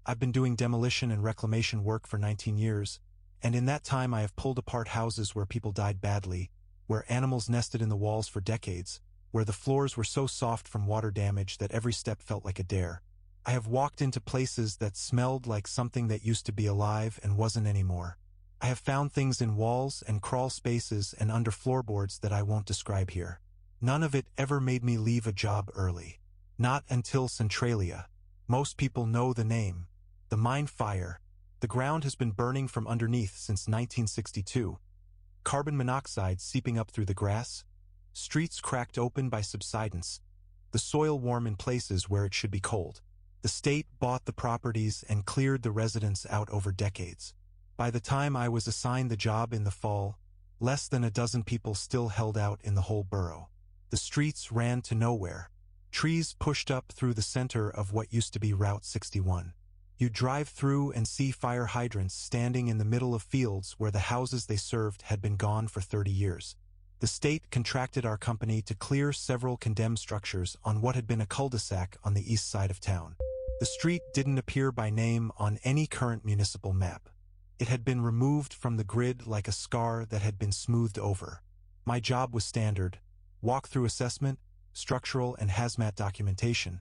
I've been doing demolition and reclamation work for 19 years, and in that time I have pulled apart houses where people died badly, where animals nested in the walls for decades, where the floors were so soft from water damage that every step felt like a dare. I have walked into places that smelled like something that used to be alive and wasn't anymore. I have found things in walls and crawl spaces and under floorboards that I won't describe here. None of it ever made me leave a job early. Not until Centralia. Most people know the name. The mine fire. The ground has been burning from underneath since 1962. Carbon monoxide seeping up through the grass. Streets cracked open by subsidence. The soil warm in places where it should be cold. The state bought the properties and cleared the residents out over decades. By the time I was assigned the job in the fall, less than a dozen people still held out in the whole borough. The streets ran to nowhere. Trees pushed up through the center of what used to be Route 61. You drive through and see fire hydrants standing in the middle of fields where the houses they served had been gone for 30 years. The state contracted our company to clear several condemned structures on what had been a cul-de-sac on the east side of town. The street didn't appear by name on any current municipal map. It had been removed from the grid like a scar that had been smoothed over. My job was standard: walk-through assessment, structural and hazmat documentation,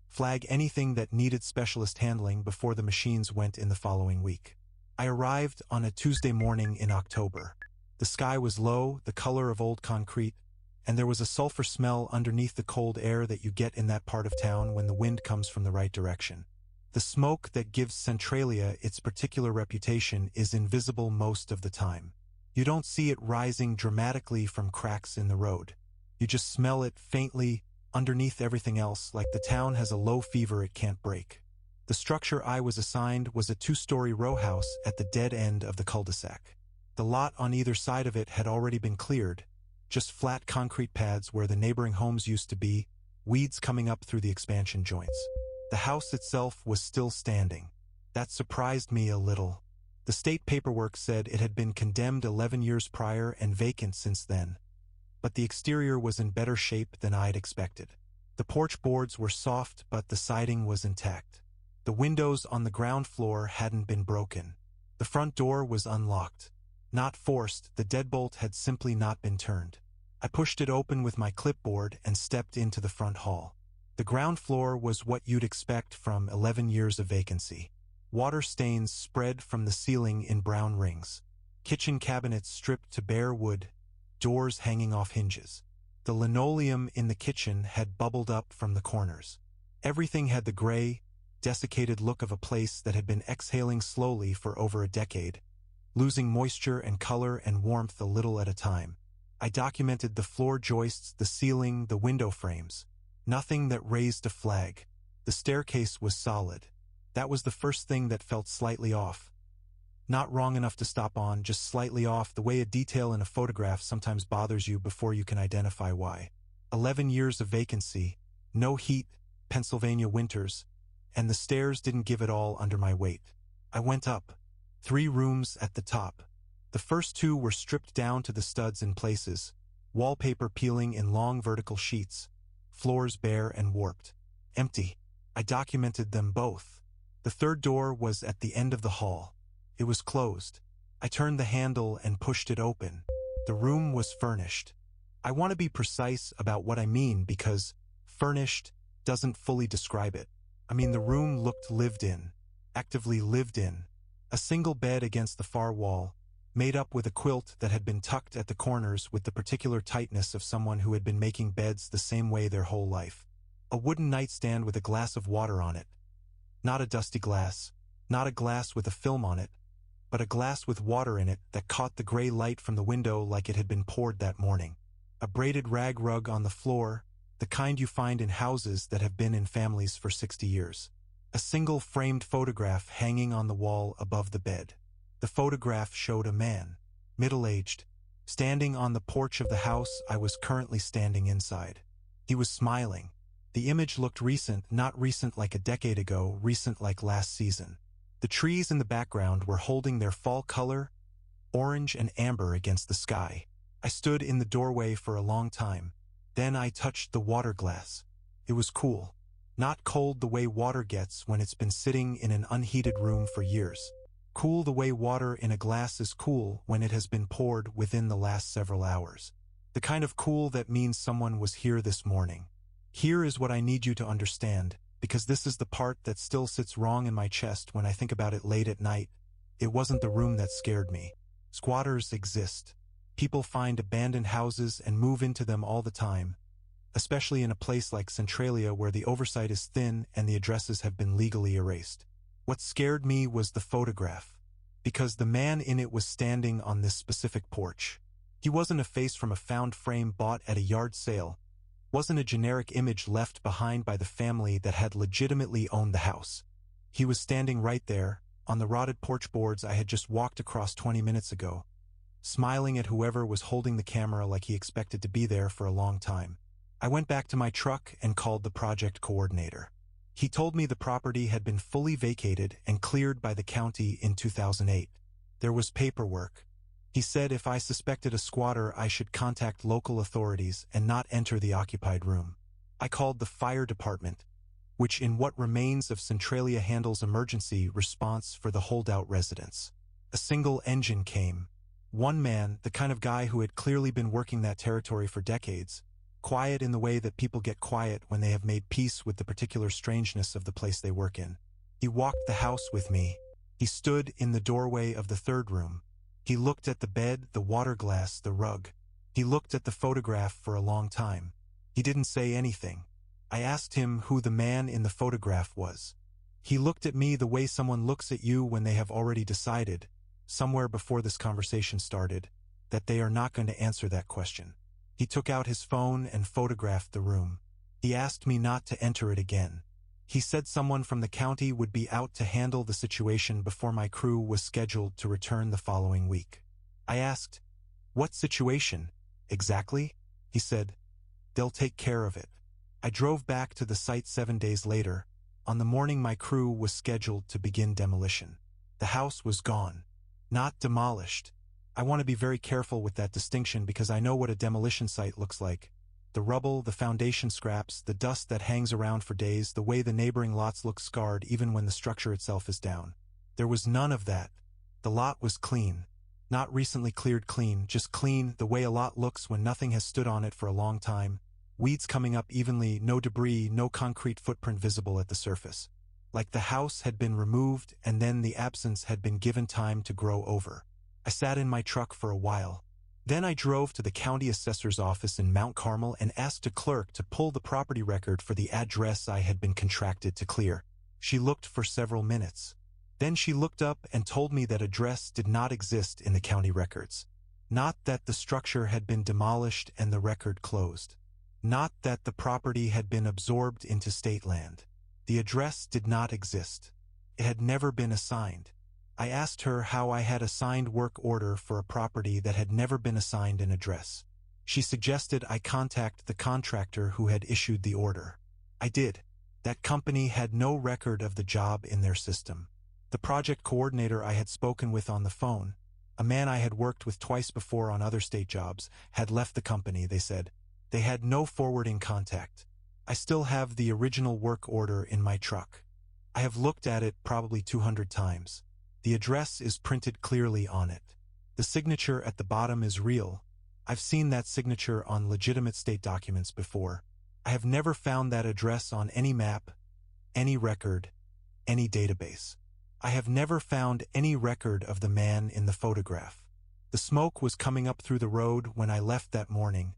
flag anything that needed specialist handling before the machines went in the following week. I arrived on a Tuesday morning in October. The sky was low, the color of old concrete, and there was a sulfur smell underneath the cold air that you get in that part of town when the wind comes from the right direction. The smoke that gives Centralia its particular reputation is invisible most of the time. You don't see it rising dramatically from cracks in the road. You just smell it faintly underneath everything else, like the town has a low fever it can't break. The structure I was assigned was a 2-story row house at the dead end of the cul-de-sac. The lot on either side of it had already been cleared, just flat concrete pads where the neighboring homes used to be, weeds coming up through the expansion joints. The house itself was still standing. That surprised me a little. The state paperwork said it had been condemned 11 years prior and vacant since then. But the exterior was in better shape than I'd expected. The porch boards were soft, but the siding was intact. The windows on the ground floor hadn't been broken. The front door was unlocked. Not forced, the deadbolt had simply not been turned. I pushed it open with my clipboard and stepped into the front hall. The ground floor was what you'd expect from 11 years of vacancy. Water stains spread from the ceiling in brown rings. Kitchen cabinets stripped to bare wood, doors hanging off hinges. The linoleum in the kitchen had bubbled up from the corners. Everything had the gray, desiccated look of a place that had been exhaling slowly for over a decade, losing moisture and color and warmth a little at a time. I documented the floor joists, the ceiling, the window frames. Nothing that raised a flag. The staircase was solid. That was the first thing that felt slightly off. Not wrong enough to stop on, just slightly off, the way a detail in a photograph sometimes bothers you before you can identify why. 11 years of vacancy, no heat, Pennsylvania winters, and the stairs didn't give it all under my weight. I went up. 3 rooms at the top. The first 2 were stripped down to the studs in places, wallpaper peeling in long vertical sheets, floors bare and warped. Empty. I documented them both. The third door was at the end of the hall. It was closed. I turned the handle and pushed it open. The room was furnished. I want to be precise about what I mean because furnished doesn't fully describe it. I mean, the room looked lived in, actively lived in. A single bed against the far wall, made up with a quilt that had been tucked at the corners with the particular tightness of someone who had been making beds the same way their whole life. A wooden nightstand with a glass of water on it. Not a dusty glass, not a glass with a film on it, but a glass with water in it that caught the gray light from the window like it had been poured that morning. A braided rag rug on the floor, the kind you find in houses that have been in families for 60 years. A single framed photograph hanging on the wall above the bed. The photograph showed a man, middle-aged, standing on the porch of the house I was currently standing inside. He was smiling. The image looked recent, not recent like a decade ago, recent like last season. The trees in the background were holding their fall color, orange and amber against the sky. I stood in the doorway for a long time. Then I touched the water glass. It was cool. Not cold the way water gets when it's been sitting in an unheated room for years. Cool the way water in a glass is cool when it has been poured within the last several hours. The kind of cool that means someone was here this morning. Here is what I need you to understand, because this is the part that still sits wrong in my chest when I think about it late at night. It wasn't the room that scared me. Squatters exist. People find abandoned houses and move into them all the time, especially in a place like Centralia where the oversight is thin and the addresses have been legally erased. What scared me was the photograph, because the man in it was standing on this specific porch. He wasn't a face from a found frame bought at a yard sale, wasn't a generic image left behind by the family that had legitimately owned the house. He was standing right there, on the rotted porch boards I had just walked across 20 minutes ago, smiling at whoever was holding the camera like he expected to be there for a long time. I went back to my truck and called the project coordinator. He told me the property had been fully vacated and cleared by the county in 2008. There was paperwork. He said if I suspected a squatter, I should contact local authorities and not enter the occupied room. I called the fire department, which in what remains of Centralia handles emergency response for the holdout residents. A single engine came. One man, the kind of guy who had clearly been working that territory for decades, quiet in the way that people get quiet when they have made peace with the particular strangeness of the place they work in. He walked the house with me. He stood in the doorway of the third room. He looked at the bed, the water glass, the rug. He looked at the photograph for a long time. He didn't say anything. I asked him who the man in the photograph was. He looked at me the way someone looks at you when they have already decided, somewhere before this conversation started, that they are not going to answer that question. He took out his phone and photographed the room. He asked me not to enter it again. He said someone from the county would be out to handle the situation before my crew was scheduled to return the following week. I asked, "What situation, exactly?" He said, "They'll take care of it." I drove back to the site 7 days later. On the morning my crew was scheduled to begin demolition. The house was gone, not demolished. I want to be very careful with that distinction because I know what a demolition site looks like. The rubble, the foundation scraps, the dust that hangs around for days, the way the neighboring lots look scarred even when the structure itself is down. There was none of that. The lot was clean. Not recently cleared clean, just clean, the way a lot looks when nothing has stood on it for a long time. Weeds coming up evenly, no debris, no concrete footprint visible at the surface. Like the house had been removed and then the absence had been given time to grow over. I sat in my truck for a while. Then I drove to the county assessor's office in Mount Carmel and asked a clerk to pull the property record for the address I had been contracted to clear. She looked for several minutes. Then she looked up and told me that address did not exist in the county records. Not that the structure had been demolished and the record closed. Not that the property had been absorbed into state land. The address did not exist. It had never been assigned. I asked her how I had a signed work order for a property that had never been assigned an address. She suggested I contact the contractor who had issued the order. I did. That company had no record of the job in their system. The project coordinator I had spoken with on the phone, a man I had worked with twice before on other state jobs, had left the company, they said. They had no forwarding contact. I still have the original work order in my truck. I have looked at it probably 200 times. The address is printed clearly on it. The signature at the bottom is real. I've seen that signature on legitimate state documents before. I have never found that address on any map, any record, any database. I have never found any record of the man in the photograph. The smoke was coming up through the road when I left that morning,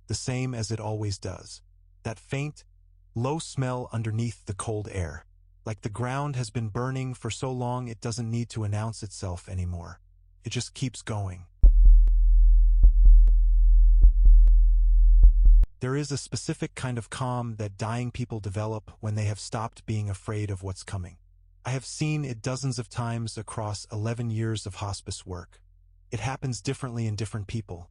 the same as it always does. That faint, low smell underneath the cold air. Like the ground has been burning for so long it doesn't need to announce itself anymore. It just keeps going. There is a specific kind of calm that dying people develop when they have stopped being afraid of what's coming. I have seen it dozens of times across 11 years of hospice work. It happens differently in different people.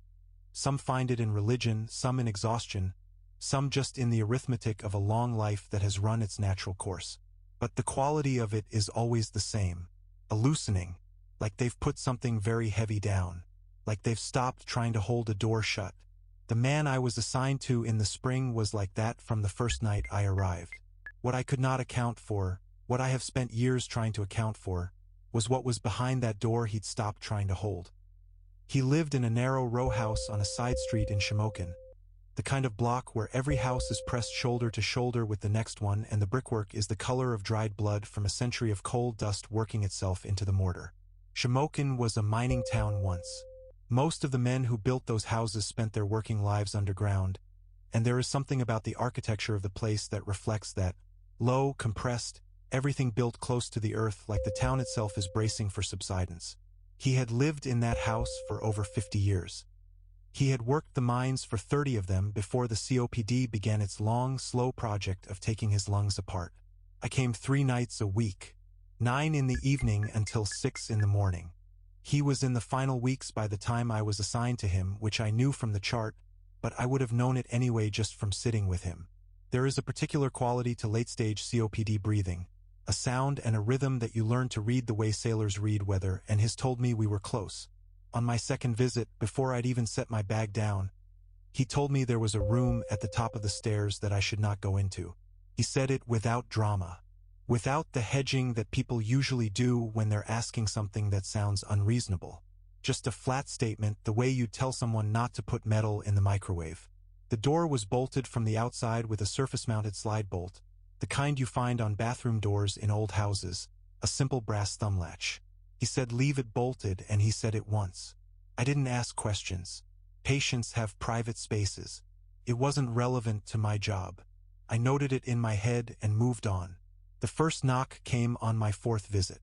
Some find it in religion, some in exhaustion, some just in the arithmetic of a long life that has run its natural course. But the quality of it is always the same. A loosening, like they've put something very heavy down, like they've stopped trying to hold a door shut. The man I was assigned to in the spring was like that from the first night I arrived. What I could not account for, what I have spent years trying to account for, was what was behind that door he'd stopped trying to hold. He lived in a narrow row house on a side street in Shamokin, the kind of block where every house is pressed shoulder to shoulder with the next one and the brickwork is the color of dried blood from a century of coal dust working itself into the mortar. Shamokin was a mining town once. Most of the men who built those houses spent their working lives underground, and there is something about the architecture of the place that reflects that. Low, compressed, everything built close to the earth like the town itself is bracing for subsidence. He had lived in that house for over 50 years. He had worked the mines for 30 of them before the COPD began its long, slow project of taking his lungs apart. I came 3 nights a week, 9 in the evening until 6 in the morning. He was in the final weeks by the time I was assigned to him, which I knew from the chart, but I would have known it anyway just from sitting with him. There is a particular quality to late-stage COPD breathing, a sound and a rhythm that you learn to read the way sailors read weather, and his told me we were close. On my second visit, before I'd even set my bag down, he told me there was a room at the top of the stairs that I should not go into. He said it without drama, without the hedging that people usually do when they're asking something that sounds unreasonable. Just a flat statement, the way you'd tell someone not to put metal in the microwave. The door was bolted from the outside with a surface-mounted slide bolt, the kind you find on bathroom doors in old houses, a simple brass thumb latch. He said leave it bolted, and he said it once. I didn't ask questions. Patients have private spaces. It wasn't relevant to my job. I noted it in my head and moved on. The first knock came on my 4th visit.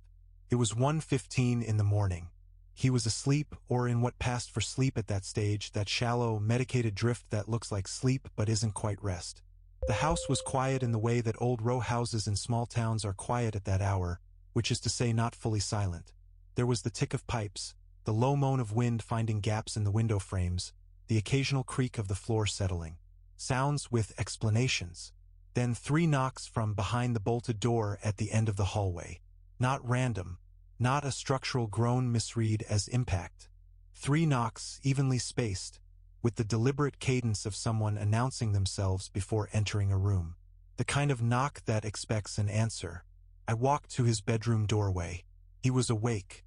It was 1:15 in the morning. He was asleep, or in what passed for sleep at that stage, that shallow, medicated drift that looks like sleep but isn't quite rest. The house was quiet in the way that old row houses in small towns are quiet at that hour, which is to say not fully silent. There was the tick of pipes, the low moan of wind finding gaps in the window frames, the occasional creak of the floor settling. Sounds with explanations. Then 3 knocks from behind the bolted door at the end of the hallway. Not random, not a structural groan misread as impact. 3 knocks, evenly spaced, with the deliberate cadence of someone announcing themselves before entering a room. The kind of knock that expects an answer. I walked to his bedroom doorway. He was awake.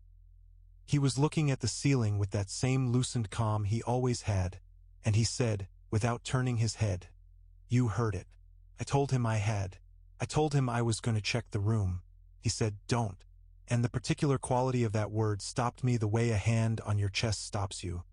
He was looking at the ceiling with that same loosened calm he always had, and he said, without turning his head, "You heard it." I told him I had. I told him I was going to check the room. He said, "Don't." And the particular quality of that word stopped me the way a hand on your chest stops you.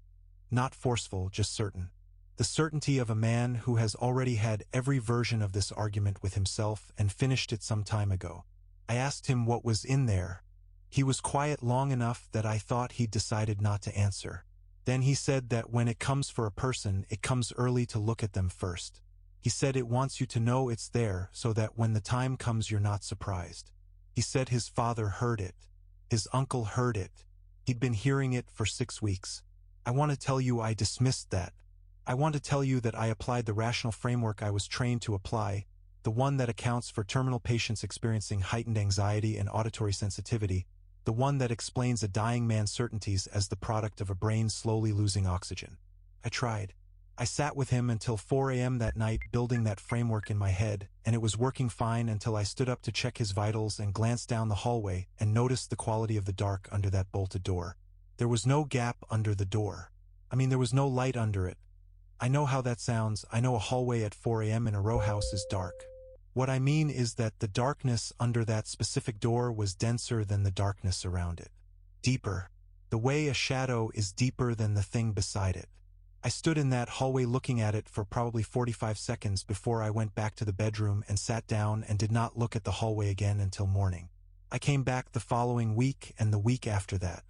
Not forceful, just certain. The certainty of a man who has already had every version of this argument with himself and finished it some time ago. I asked him what was in there. He was quiet long enough that I thought he'd decided not to answer. Then he said that when it comes for a person, it comes early to look at them first. He said it wants you to know it's there so that when the time comes you're not surprised. He said his father heard it. His uncle heard it. He'd been hearing it for 6 weeks. I want to tell you I dismissed that. I want to tell you that I applied the rational framework I was trained to apply, the one that accounts for terminal patients experiencing heightened anxiety and auditory sensitivity, the one that explains a dying man's certainties as the product of a brain slowly losing oxygen. I tried. I sat with him until 4 a.m. that night building that framework in my head, and it was working fine until I stood up to check his vitals and glanced down the hallway and noticed the quality of the dark under that bolted door. There was no gap under the door. There was no light under it. I know how that sounds. I know a hallway at 4 a.m. in a row house is dark. What I mean is that the darkness under that specific door was denser than the darkness around it. Deeper. The way a shadow is deeper than the thing beside it. I stood in that hallway looking at it for probably 45 seconds before I went back to the bedroom and sat down and did not look at the hallway again until morning. I came back the following week and the week after that.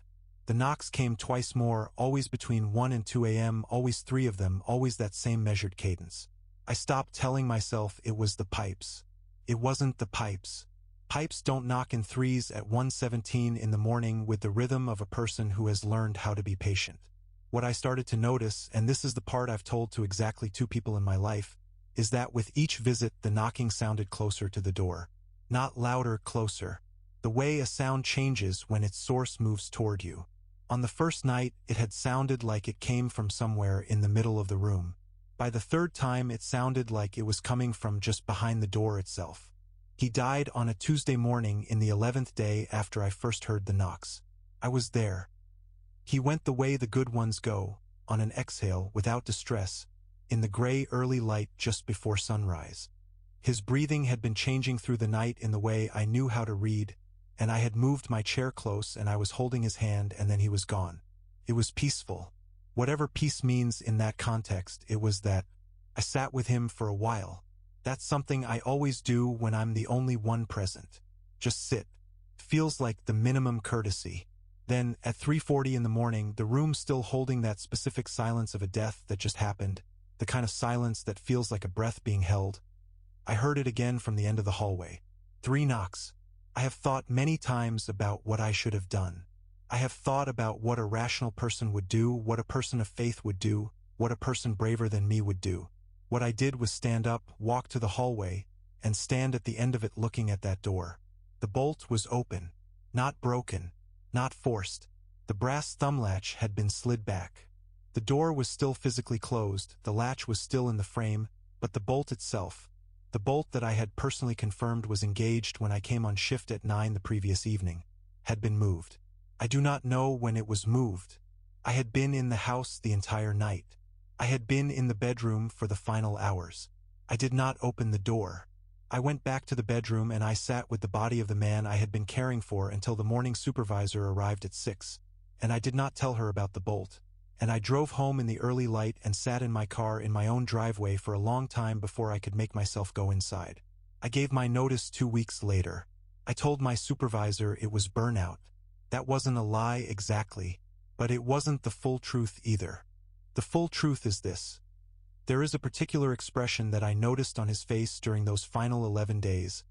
The knocks came twice more, always between 1 and 2 a.m., always 3 of them, always that same measured cadence. I stopped telling myself it was the pipes. It wasn't the pipes. Pipes don't knock in 3s at 1:17 in the morning with the rhythm of a person who has learned how to be patient. What I started to notice, and this is the part I've told to exactly 2 people in my life, is that with each visit the knocking sounded closer to the door. Not louder, closer. The way a sound changes when its source moves toward you. On the first night, it had sounded like it came from somewhere in the middle of the room. By the 3rd time, it sounded like it was coming from just behind the door itself. He died on a Tuesday morning in the 11th day after I first heard the knocks. I was there. He went the way the good ones go, on an exhale without distress, in the gray early light just before sunrise. His breathing had been changing through the night in the way I knew how to read, and I had moved my chair close and I was holding his hand and then he was gone. It was peaceful. Whatever peace means in that context, it was that. I sat with him for a while. That's something I always do when I'm the only one present. Just sit. Feels like the minimum courtesy. Then, at 3:40 in the morning, the room still holding that specific silence of a death that just happened, the kind of silence that feels like a breath being held. I heard it again from the end of the hallway. 3 knocks. I have thought many times about what I should have done. I have thought about what a rational person would do, what a person of faith would do, what a person braver than me would do. What I did was stand up, walk to the hallway, and stand at the end of it looking at that door. The bolt was open, not broken, not forced. The brass thumb latch had been slid back. The door was still physically closed, the latch was still in the frame, but the bolt itself, the bolt that I had personally confirmed was engaged when I came on shift at 9 the previous evening, had been moved. I do not know when it was moved. I had been in the house the entire night. I had been in the bedroom for the final hours. I did not open the door. I went back to the bedroom and I sat with the body of the man I had been caring for until the morning supervisor arrived at 6, and I did not tell her about the bolt. And I drove home in the early light and sat in my car in my own driveway for a long time before I could make myself go inside. I gave my notice 2 weeks later. I told my supervisor it was burnout. That wasn't a lie exactly, but it wasn't the full truth either. The full truth is this. There is a particular expression that I noticed on his face during those final 11 days,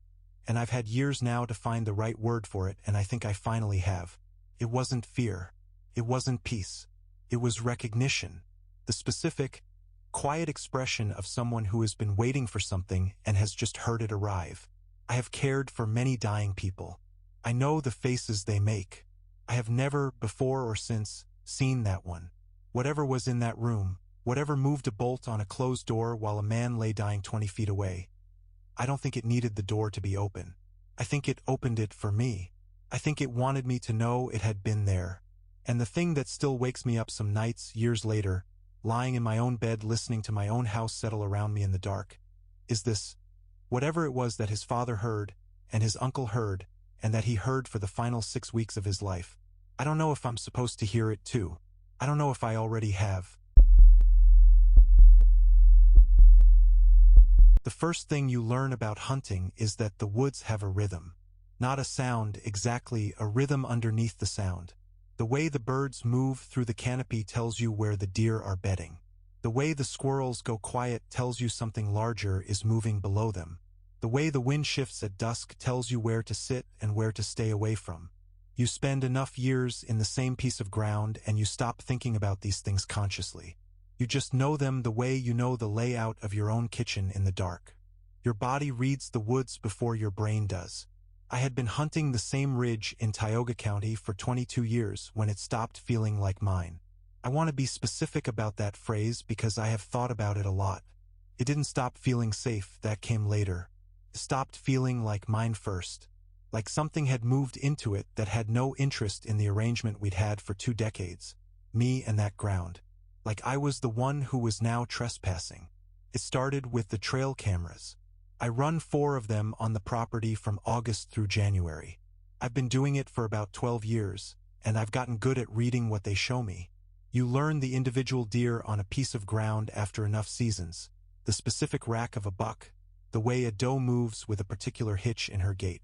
and I've had years now to find the right word for it, and I think I finally have. It wasn't fear. It wasn't peace. It was recognition. The specific, quiet expression of someone who has been waiting for something and has just heard it arrive. I have cared for many dying people. I know the faces they make. I have never, before or since, seen that one. Whatever was in that room, whatever moved a bolt on a closed door while a man lay dying 20 feet away. I don't think it needed the door to be open. I think it opened it for me. I think it wanted me to know it had been there. And the thing that still wakes me up some nights, years later, lying in my own bed listening to my own house settle around me in the dark, is this. Whatever it was that his father heard, and his uncle heard, and that he heard for the final 6 weeks of his life. I don't know if I'm supposed to hear it too. I don't know if I already have. The first thing you learn about hunting is that the woods have a rhythm. Not a sound exactly, a rhythm underneath the sound. The way the birds move through the canopy tells you where the deer are bedding. The way the squirrels go quiet tells you something larger is moving below them. The way the wind shifts at dusk tells you where to sit and where to stay away from. You spend enough years in the same piece of ground and you stop thinking about these things consciously. You just know them the way you know the layout of your own kitchen in the dark. Your body reads the woods before your brain does. I had been hunting the same ridge in Tioga County for 22 years when it stopped feeling like mine. I want to be specific about that phrase because I have thought about it a lot. It didn't stop feeling safe, that came later. It stopped feeling like mine first. Like something had moved into it that had no interest in the arrangement we'd had for 2 decades. Me and that ground. Like I was the one who was now trespassing. It started with the trail cameras. I run 4 of them on the property from August through January. I've been doing it for about 12 years, and I've gotten good at reading what they show me. You learn the individual deer on a piece of ground after enough seasons, the specific rack of a buck, the way a doe moves with a particular hitch in her gait.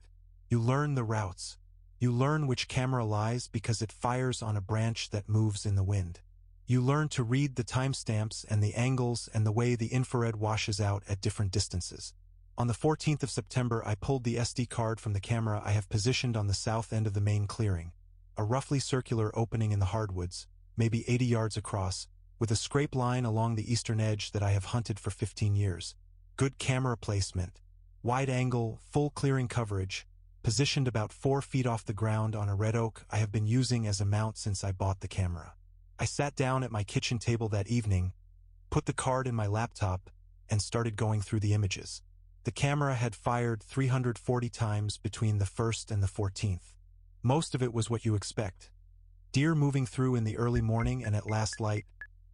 You learn the routes. You learn which camera lies because it fires on a branch that moves in the wind. You learn to read the timestamps and the angles and the way the infrared washes out at different distances. On the 14th of September, I pulled the SD card from the camera I have positioned on the south end of the main clearing, a roughly circular opening in the hardwoods, maybe 80 yards across, with a scrape line along the eastern edge that I have hunted for 15 years. Good camera placement, wide angle, full clearing coverage, positioned about 4 feet off the ground on a red oak I have been using as a mount since I bought the camera. I sat down at my kitchen table that evening, put the card in my laptop, and started going through the images. The camera had fired 340 times between the 1st and the 14th. Most of it was what you expect. Deer moving through in the early morning and at last light,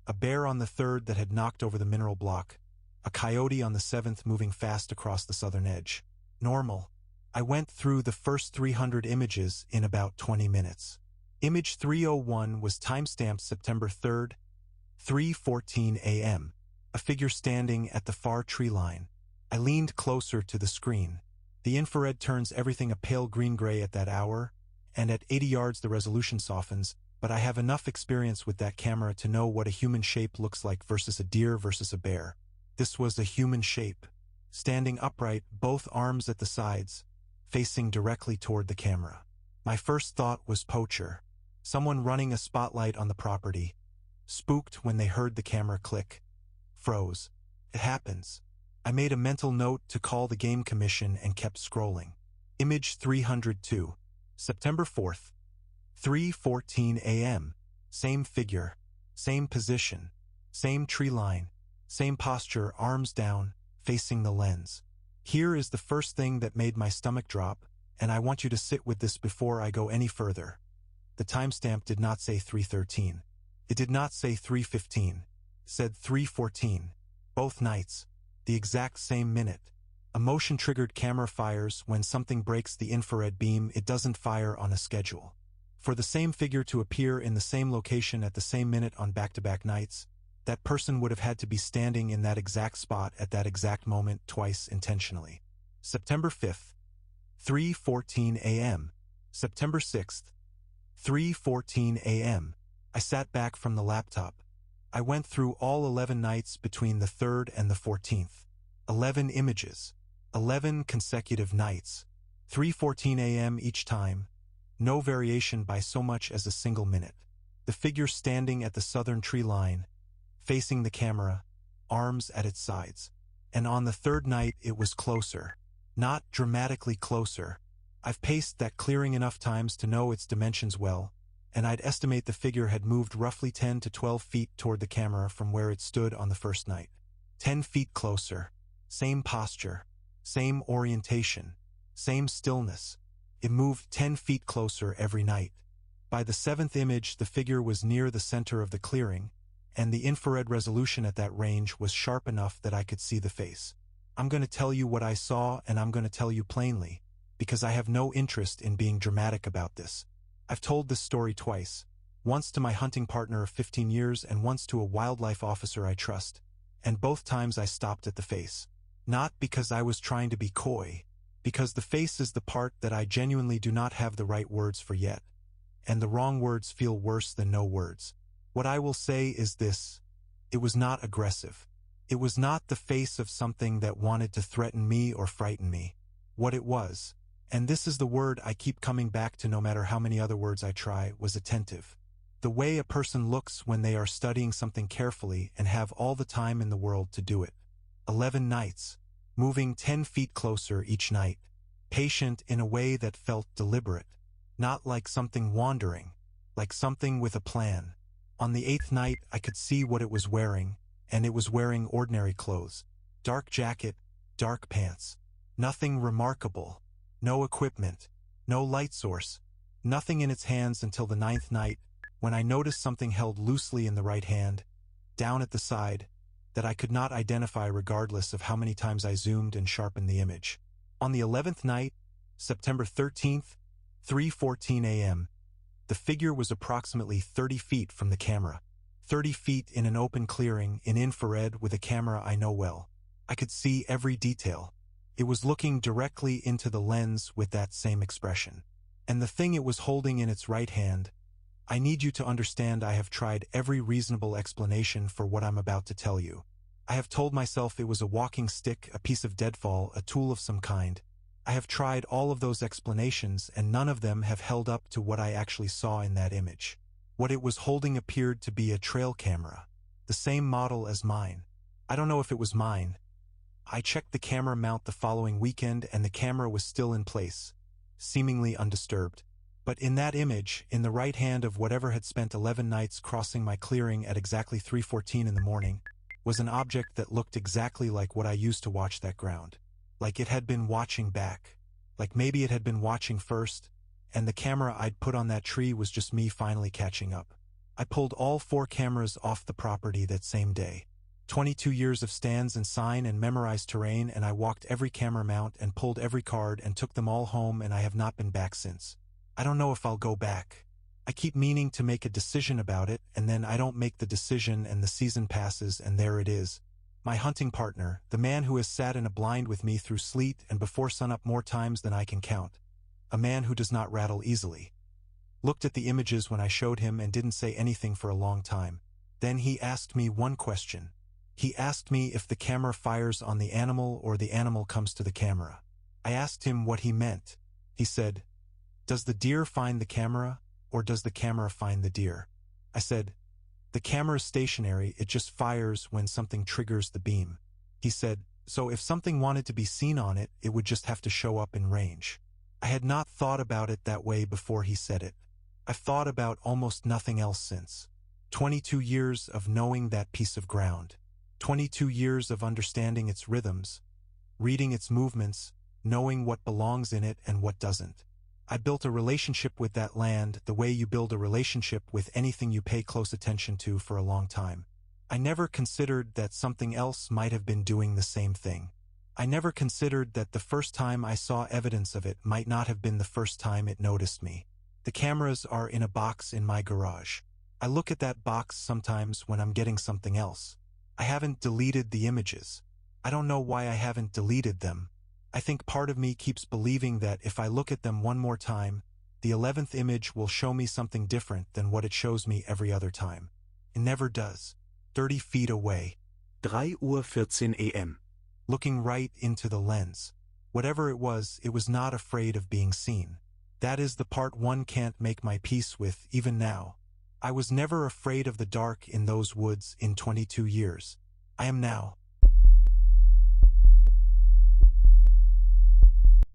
a bear on the 3rd that had knocked over the mineral block, a coyote on the 7th moving fast across the southern edge. Normal. I went through the first 300 images in about 20 minutes. Image 301 was timestamped September 3rd, 3:14 a.m., a figure standing at the far tree line. I leaned closer to the screen. The infrared turns everything a pale green-gray at that hour, and at 80 yards the resolution softens, but I have enough experience with that camera to know what a human shape looks like versus a deer versus a bear. This was a human shape, standing upright, both arms at the sides, facing directly toward the camera. My first thought was poacher. Someone running a spotlight on the property. Spooked when they heard the camera click. Froze. It happens. I made a mental note to call the game commission and kept scrolling. Image 302. September 4th. 3:14 a.m. Same figure. Same position. Same tree line. Same posture, arms down, facing the lens. Here is the first thing that made my stomach drop, and I want you to sit with this before I go any further. The timestamp did not say 3:13. It did not say 3:15. It said 3:14. Both nights. The exact same minute. A motion-triggered camera fires when something breaks the infrared beam. It doesn't fire on a schedule. For the same figure to appear in the same location at the same minute on back-to-back nights, that person would have had to be standing in that exact spot at that exact moment twice intentionally. September 5th, 3:14 a.m. September 6th, 3:14 a.m. I sat back from the laptop. I went through all 11 nights between the 3rd and the 14th. 11 images. 11 consecutive nights. 3:14 a.m. each time. No variation by so much as a single minute. The figure standing at the southern tree line, facing the camera, arms at its sides. And on the 3rd night it was closer. Not dramatically closer. I've paced that clearing enough times to know its dimensions well, and I'd estimate the figure had moved roughly 10 to 12 feet toward the camera from where it stood on the first night. 10 feet closer. Same posture. Same orientation. Same stillness. It moved 10 feet closer every night. By the 7th image, the figure was near the center of the clearing, and the infrared resolution at that range was sharp enough that I could see the face. I'm going to tell you what I saw, and I'm going to tell you plainly, because I have no interest in being dramatic about this. I've told this story twice, once to my hunting partner of 15 years and once to a wildlife officer I trust, and both times I stopped at the face. Not because I was trying to be coy, because the face is the part that I genuinely do not have the right words for yet, and the wrong words feel worse than no words. What I will say is this: it was not aggressive. It was not the face of something that wanted to threaten me or frighten me. What it was, and this is the word I keep coming back to no matter how many other words I try, was attentive. The way a person looks when they are studying something carefully and have all the time in the world to do it. 11 nights, moving 10 feet closer each night, patient in a way that felt deliberate, not like something wandering, like something with a plan. On the 8th night, I could see what it was wearing, and it was wearing ordinary clothes. Dark jacket, dark pants. Nothing remarkable. No equipment. No light source. Nothing in its hands until the 9th night, when I noticed something held loosely in the right hand, down at the side, that I could not identify regardless of how many times I zoomed and sharpened the image. On the 11th night, September 13th, 3:14 a.m., the figure was approximately 30 feet from the camera. 30 feet in an open clearing, in infrared with a camera I know well. I could see every detail. It was looking directly into the lens with that same expression. And the thing it was holding in its right hand, I need you to understand I have tried every reasonable explanation for what I'm about to tell you. I have told myself it was a walking stick, a piece of deadfall, a tool of some kind. I have tried all of those explanations, and none of them have held up to what I actually saw in that image. What it was holding appeared to be a trail camera, the same model as mine. I don't know if it was mine. I checked the camera mount the following weekend, and the camera was still in place, seemingly undisturbed. But in that image, in the right hand of whatever had spent 11 nights crossing my clearing at exactly 3:14 in the morning, was an object that looked exactly like what I used to watch that ground. like it had been watching back. Like maybe it had been watching first, and the camera I'd put on that tree was just me finally catching up. I pulled all 4 cameras off the property that same day. 22 years of stands and sign and memorized terrain, and I walked every camera mount and pulled every card and took them all home, and I have not been back since. I don't know if I'll go back. I keep meaning to make a decision about it, and then I don't make the decision, and the season passes, and there it is. My hunting partner, the man who has sat in a blind with me through sleet and before sunup more times than I can count. A man who does not rattle easily. Looked at the images when I showed him and didn't say anything for a long time. Then he asked me one question. He asked me if the camera fires on the animal or the animal comes to the camera. I asked him what he meant. He said, "Does the deer find the camera, or does the camera find the deer?" I said, "The camera is stationary, it just fires when something triggers the beam." He said, "So if something wanted to be seen on it, it would just have to show up in range." I had not thought about it that way before he said it. I've thought about almost nothing else since. 22 years of knowing that piece of ground. 22 years of understanding its rhythms, reading its movements, knowing what belongs in it and what doesn't. I built a relationship with that land the way you build a relationship with anything you pay close attention to for a long time. I never considered that something else might have been doing the same thing. I never considered that the first time I saw evidence of it might not have been the first time it noticed me. The cameras are in a box in my garage. I look at that box sometimes when I'm getting something else. I haven't deleted the images. I don't know why I haven't deleted them. I think part of me keeps believing that if I look at them one more time, the 11th image will show me something different than what it shows me every other time. It never does. 30 feet away. 3:14 AM. Looking right into the lens. Whatever it was not afraid of being seen. That is the part one can't make my peace with even now. I was never afraid of the dark in those woods in 22 years. I am now.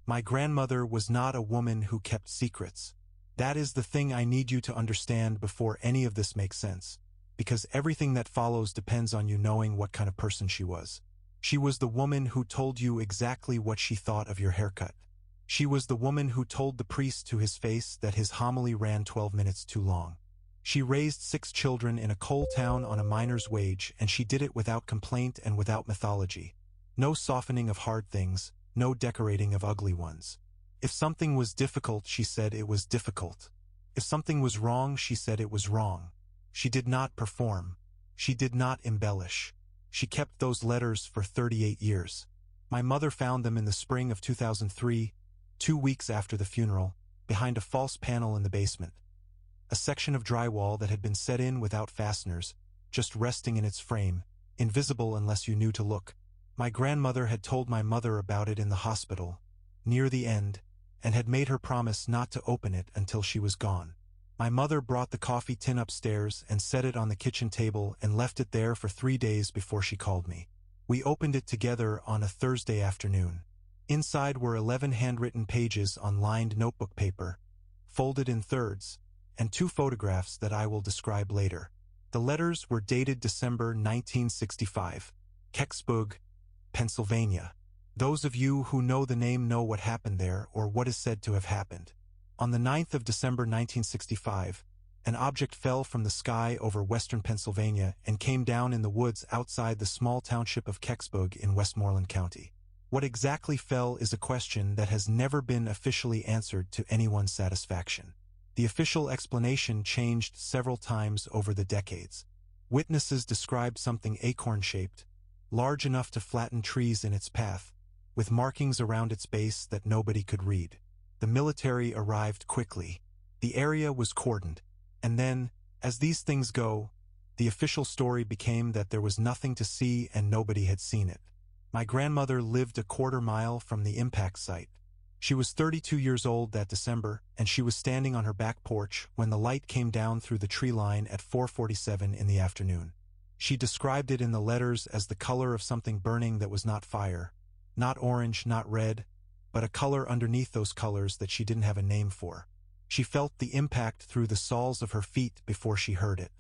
My grandmother was not a woman who kept secrets. That is the thing I need you to understand before any of this makes sense, because everything that follows depends on you knowing what kind of person she was. She was the woman who told you exactly what she thought of your haircut. She was the woman who told the priest to his face that his homily ran 12 minutes too long. She raised 6 children in a coal town on a miner's wage, and she did it without complaint and without mythology. No softening of hard things, no decorating of ugly ones. If something was difficult, she said it was difficult. If something was wrong, she said it was wrong. She did not perform. She did not embellish. She kept those letters for 38 years. My mother found them in the spring of 2003, 2 weeks after the funeral, behind a false panel in the basement. A section of drywall that had been set in without fasteners, just resting in its frame, invisible unless you knew to look. My grandmother had told my mother about it in the hospital, near the end, and had made her promise not to open it until she was gone. My mother brought the coffee tin upstairs and set it on the kitchen table and left it there for 3 days before she called me. We opened it together on a Thursday afternoon. Inside were 11 handwritten pages on lined notebook paper, folded in thirds, and 2 photographs that I will describe later. The letters were dated December 1965, Kecksburg, Pennsylvania. Those of you who know the name know what happened there or what is said to have happened. On the 9th of December 1965, an object fell from the sky over western Pennsylvania and came down in the woods outside the small township of Kecksburg in Westmoreland County. What exactly fell is a question that has never been officially answered to anyone's satisfaction. The official explanation changed several times over the decades. Witnesses described something acorn-shaped, large enough to flatten trees in its path, with markings around its base that nobody could read. The military arrived quickly. The area was cordoned. And then, as these things go, the official story became that there was nothing to see and nobody had seen it. My grandmother lived a quarter mile from the impact site. She was 32 years old that December, and she was standing on her back porch when the light came down through the tree line at 4:47 in the afternoon. She described it in the letters as the color of something burning that was not fire, not orange, not red, but a color underneath those colors that she didn't have a name for. She felt the impact through the soles of her feet before she heard it.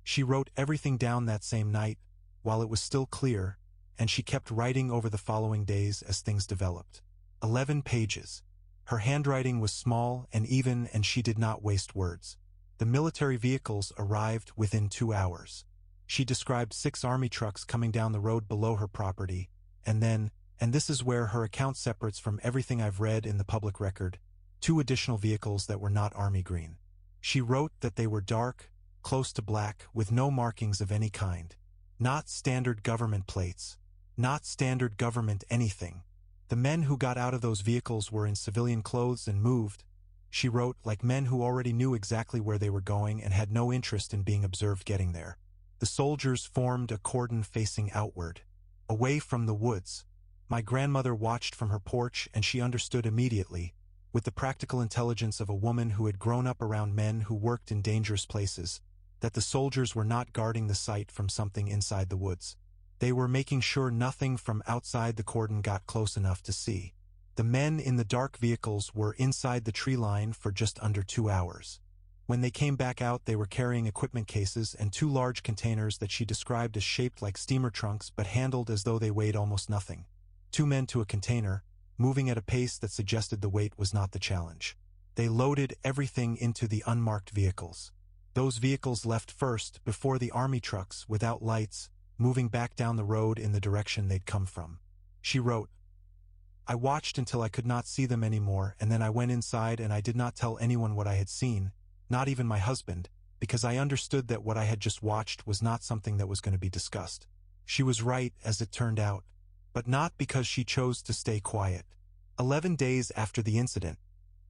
She wrote everything down that same night, while it was still clear, and she kept writing over the following days as things developed. 11 pages. Her handwriting was small and even, and she did not waste words. The military vehicles arrived within 2 hours. She described 6 army trucks coming down the road below her property, and then, and this is where her account separates from everything I've read in the public record, 2 additional vehicles that were not army green. She wrote that they were dark, close to black, with no markings of any kind. Not standard government plates. Not standard government anything. The men who got out of those vehicles were in civilian clothes and moved, she wrote, like men who already knew exactly where they were going and had no interest in being observed getting there. The soldiers formed a cordon facing outward, away from the woods. My grandmother watched from her porch, and she understood immediately, with the practical intelligence of a woman who had grown up around men who worked in dangerous places, that the soldiers were not guarding the site from something inside the woods. They were making sure nothing from outside the cordon got close enough to see. The men in the dark vehicles were inside the tree line for just under 2 hours. When they came back out, they were carrying equipment cases and 2 large containers that she described as shaped like steamer trunks but handled as though they weighed almost nothing. 2 men to a container, moving at a pace that suggested the weight was not the challenge. They loaded everything into the unmarked vehicles. Those vehicles left first, before the army trucks, without lights, moving back down the road in the direction they'd come from. She wrote, I watched until I could not see them anymore, and then I went inside and I did not tell anyone what I had seen, not even my husband, because I understood that what I had just watched was not something that was going to be discussed. She was right, as it turned out, but not because she chose to stay quiet. 11 days after the incident,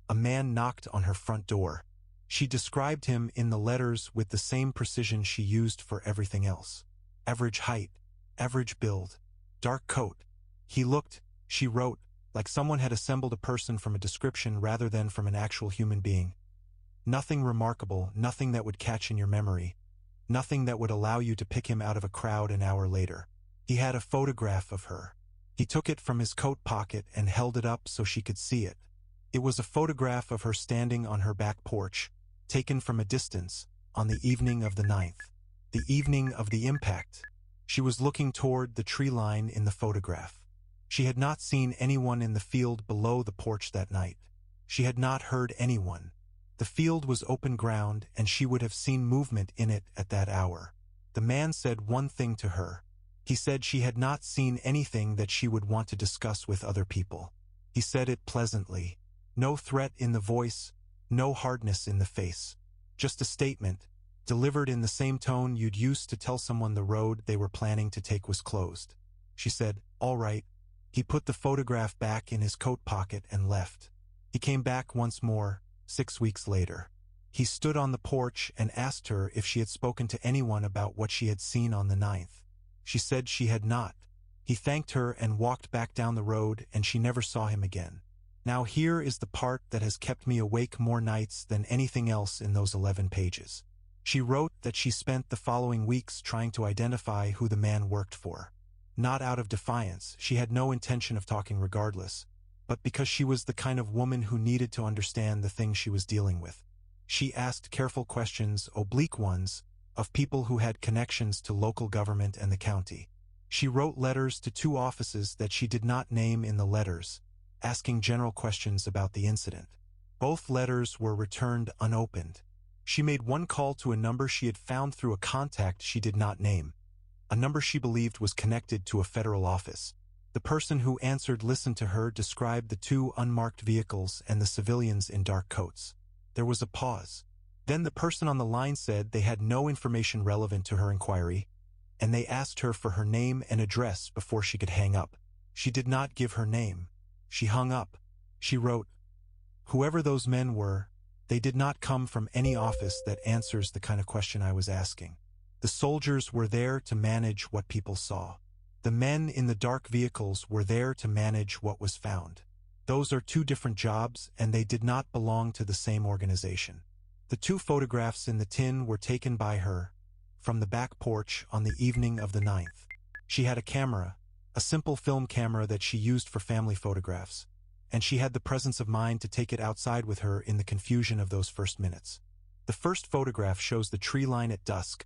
a man knocked on her front door. She described him in the letters with the same precision she used for everything else. Average height, average build, dark coat. He looked, she wrote, like someone had assembled a person from a description rather than from an actual human being. Nothing remarkable, nothing that would catch in your memory, nothing that would allow you to pick him out of a crowd an hour later. He had a photograph of her. He took it from his coat pocket and held it up so she could see it. It was a photograph of her standing on her back porch, taken from a distance, on the evening of the 9th. The evening of the impact. She was looking toward the tree line in the photograph. She had not seen anyone in the field below the porch that night. She had not heard anyone. The field was open ground, and she would have seen movement in it at that hour. The man said one thing to her. He said she had not seen anything that she would want to discuss with other people. He said it pleasantly. No threat in the voice, no hardness in the face. Just a statement, delivered in the same tone you'd use to tell someone the road they were planning to take was closed. She said, all right. He put the photograph back in his coat pocket and left. He came back once more, 6 weeks later. He stood on the porch and asked her if she had spoken to anyone about what she had seen on the 9th. She said she had not. He thanked her and walked back down the road, and she never saw him again. Now here is the part that has kept me awake more nights than anything else in those 11 pages. She wrote that she spent the following weeks trying to identify who the man worked for. Not out of defiance, she had no intention of talking regardless, but because she was the kind of woman who needed to understand the things she was dealing with. She asked careful questions, oblique ones, of people who had connections to local government and the county. She wrote letters to 2 offices that she did not name in the letters, asking general questions about the incident. Both letters were returned unopened. She made one call to a number she had found through a contact she did not name, a number she believed was connected to a federal office. The person who answered listened to her, described the 2 unmarked vehicles and the civilians in dark coats. There was a pause. Then the person on the line said they had no information relevant to her inquiry, and they asked her for her name and address before she could hang up. She did not give her name. She hung up. She wrote, whoever those men were, they did not come from any office that answers the kind of question I was asking. The soldiers were there to manage what people saw. The men in the dark vehicles were there to manage what was found. Those are 2 different jobs, and they did not belong to the same organization. The 2 photographs in the tin were taken by her, from the back porch on the evening of the 9th. She had a camera, a simple film camera that she used for family photographs, and she had the presence of mind to take it outside with her in the confusion of those first minutes. The first photograph shows the tree line at dusk,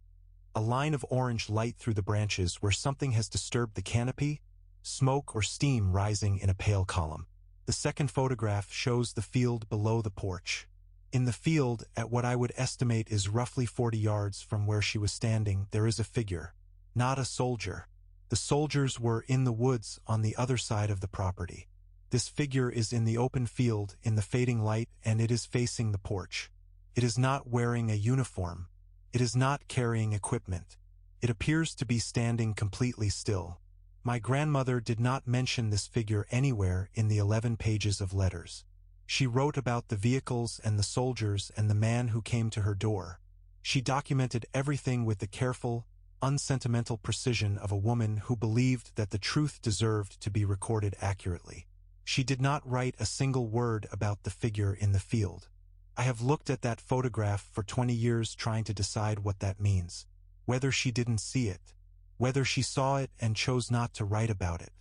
A line of orange light through the branches where something has disturbed the canopy, smoke or steam rising in a pale column. The second photograph shows the field below the porch. In the field, at what I would estimate is roughly 40 yards from where she was standing, there is a figure. Not a soldier. The soldiers were in the woods on the other side of the property. This figure is in the open field in the fading light, and it is facing the porch. It is not wearing a uniform. It is not carrying equipment. It appears to be standing completely still. My grandmother did not mention this figure anywhere in the 11 pages of letters. She wrote about the vehicles and the soldiers and the man who came to her door. She documented everything with the careful, unsentimental precision of a woman who believed that the truth deserved to be recorded accurately. She did not write a single word about the figure in the field. I have looked at that photograph for 20 years trying to decide what that means. Whether she didn't see it. Whether she saw it and chose not to write about it.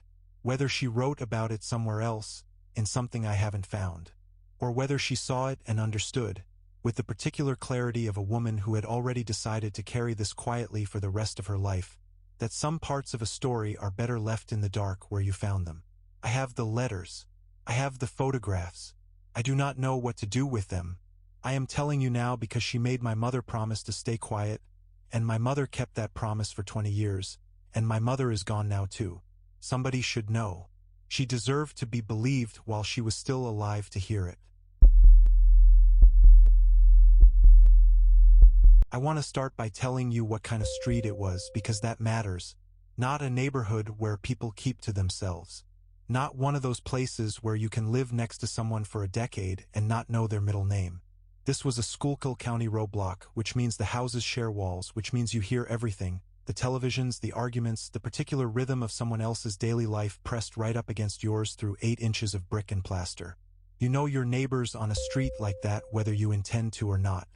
Whether she wrote about it somewhere else, in something I haven't found. Or whether she saw it and understood, with the particular clarity of a woman who had already decided to carry this quietly for the rest of her life, that some parts of a story are better left in the dark where you found them. I have the letters. I have the photographs. I do not know what to do with them. I am telling you now because she made my mother promise to stay quiet, and my mother kept that promise for 20 years, and my mother is gone now too. Somebody should know. She deserved to be believed while she was still alive to hear it. I want to start by telling you what kind of street it was because that matters. Not a neighborhood where people keep to themselves. Not one of those places where you can live next to someone for a decade and not know their middle name. This was a Schuylkill County row block, which means the houses share walls, which means you hear everything. The televisions, the arguments, the particular rhythm of someone else's daily life pressed right up against yours through 8 inches of brick and plaster. You know your neighbors on a street like that whether you intend to or not.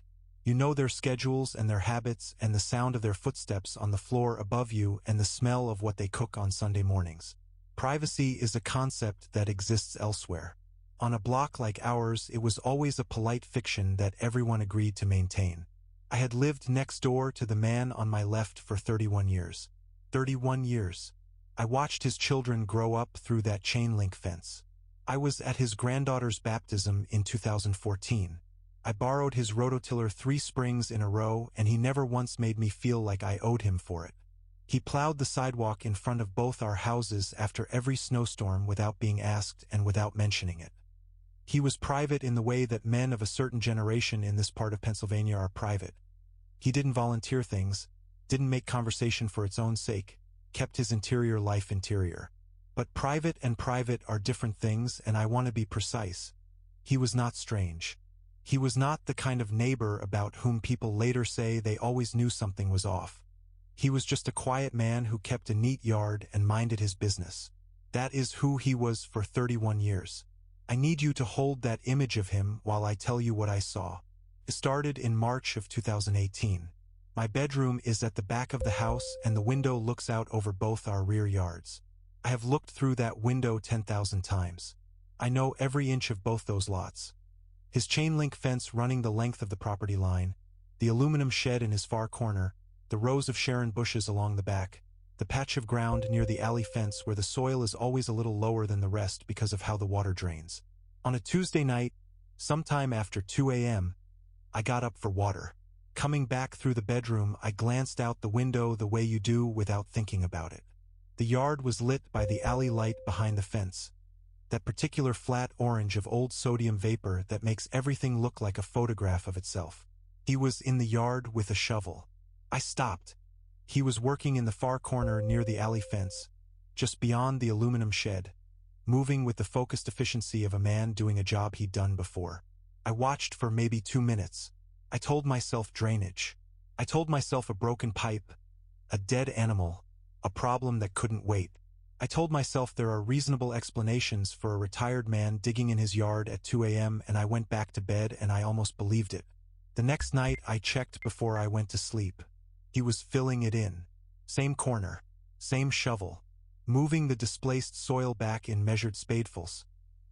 You know their schedules and their habits and the sound of their footsteps on the floor above you and the smell of what they cook on Sunday mornings. Privacy is a concept that exists elsewhere. On a block like ours, it was always a polite fiction that everyone agreed to maintain. I had lived next door to the man on my left for 31 years. 31 years. I watched his children grow up through that chain-link fence. I was at his granddaughter's baptism in 2014. I borrowed his rototiller 3 springs in a row, and he never once made me feel like I owed him for it. He plowed the sidewalk in front of both our houses after every snowstorm without being asked and without mentioning it. He was private in the way that men of a certain generation in this part of Pennsylvania are private. He didn't volunteer things, didn't make conversation for its own sake, kept his interior life interior. But private and private are different things, and I want to be precise. He was not strange. He was not the kind of neighbor about whom people later say they always knew something was off. He was just a quiet man who kept a neat yard and minded his business. That is who he was for 31 years. I need you to hold that image of him while I tell you what I saw. It started in March of 2018. My bedroom is at the back of the house and the window looks out over both our rear yards. I have looked through that window 10,000 times. I know every inch of both those lots. His chain-link fence running the length of the property line, the aluminum shed in his far corner, the rows of Sharon bushes along the back, the patch of ground near the alley fence where the soil is always a little lower than the rest because of how the water drains. On a Tuesday night, sometime after 2 a.m., I got up for water. Coming back through the bedroom, I glanced out the window the way you do without thinking about it. The yard was lit by the alley light behind the fence. That particular flat orange of old sodium vapor that makes everything look like a photograph of itself. He was in the yard with a shovel. I stopped. He was working in the far corner near the alley fence, just beyond the aluminum shed, moving with the focused efficiency of a man doing a job he'd done before. I watched for maybe 2 minutes. I told myself drainage. I told myself a broken pipe, a dead animal, a problem that couldn't wait. I told myself there are reasonable explanations for a retired man digging in his yard at 2 a.m. and I went back to bed and I almost believed it. The next night I checked before I went to sleep. He was filling it in. Same corner, same shovel, moving the displaced soil back in measured spadefuls,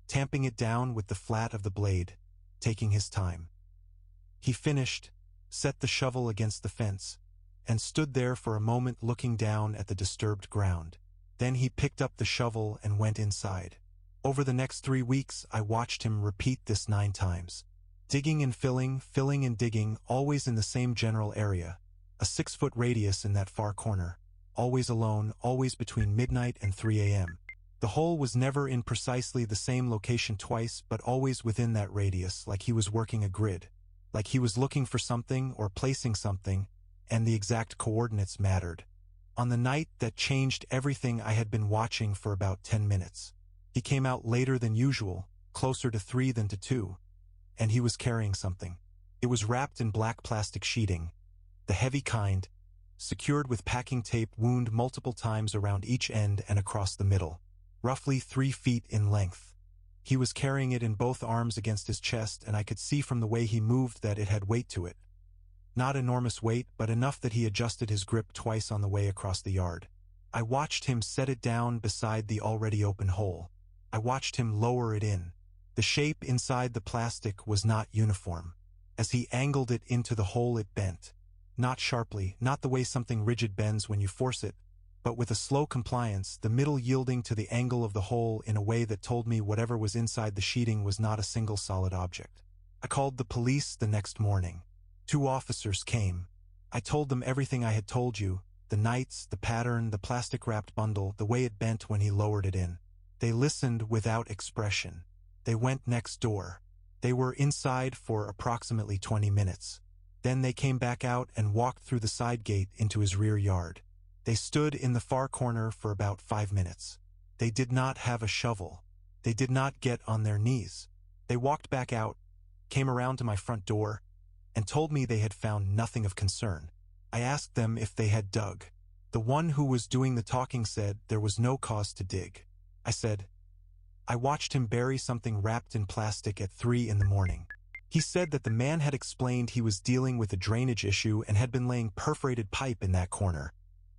tamping it down with the flat of the blade, taking his time. He finished, set the shovel against the fence, and stood there for a moment looking down at the disturbed ground. Then he picked up the shovel and went inside. Over the next 3 weeks, I watched him repeat this 9 times. Digging and filling, filling and digging, always in the same general area. A 6-foot radius in that far corner. Always alone, always between midnight and 3 a.m. The hole was never in precisely the same location twice, but always within that radius, like he was working a grid. Like he was looking for something or placing something, and the exact coordinates mattered. On the night that changed everything, I had been watching for about 10 minutes. He came out later than usual, closer to 3 than to 2. And he was carrying something. It was wrapped in black plastic sheeting, the heavy kind, secured with packing tape wound multiple times around each end and across the middle, roughly 3 feet in length. He was carrying it in both arms against his chest, and I could see from the way he moved that it had weight to it. Not enormous weight, but enough that he adjusted his grip twice on the way across the yard. I watched him set it down beside the already open hole. I watched him lower it in. The shape inside the plastic was not uniform. As he angled it into the hole, it bent. Not sharply, not the way something rigid bends when you force it, but with a slow compliance, the middle yielding to the angle of the hole in a way that told me whatever was inside the sheeting was not a single solid object. I called the police the next morning. 2 officers came. I told them everything I had told you, the nights, the pattern, the plastic-wrapped bundle, the way it bent when he lowered it in. They listened without expression. They went next door. They were inside for approximately 20 minutes. Then they came back out and walked through the side gate into his rear yard. They stood in the far corner for about 5 minutes. They did not have a shovel. They did not get on their knees. They walked back out, came around to my front door, and told me they had found nothing of concern. I asked them if they had dug. The one who was doing the talking said there was no cause to dig. I said, I watched him bury something wrapped in plastic at 3 in the morning. He said that the man had explained he was dealing with a drainage issue and had been laying perforated pipe in that corner,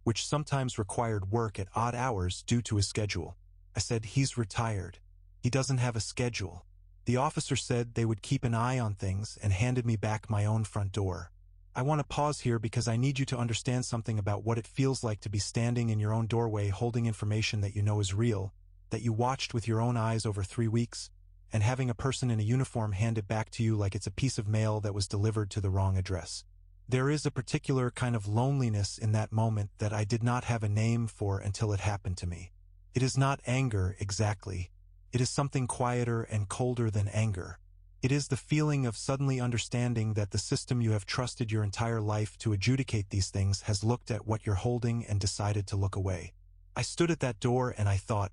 which sometimes required work at odd hours due to his schedule. I said, he's retired. He doesn't have a schedule. The officer said they would keep an eye on things and handed me back my own front door. I want to pause here because I need you to understand something about what it feels like to be standing in your own doorway holding information that you know is real, that you watched with your own eyes over 3 weeks, and having a person in a uniform hand it back to you like it's a piece of mail that was delivered to the wrong address. There is a particular kind of loneliness in that moment that I did not have a name for until it happened to me. It is not anger exactly. It is something quieter and colder than anger. It is the feeling of suddenly understanding that the system you have trusted your entire life to adjudicate these things has looked at what you're holding and decided to look away. I stood at that door and I thought,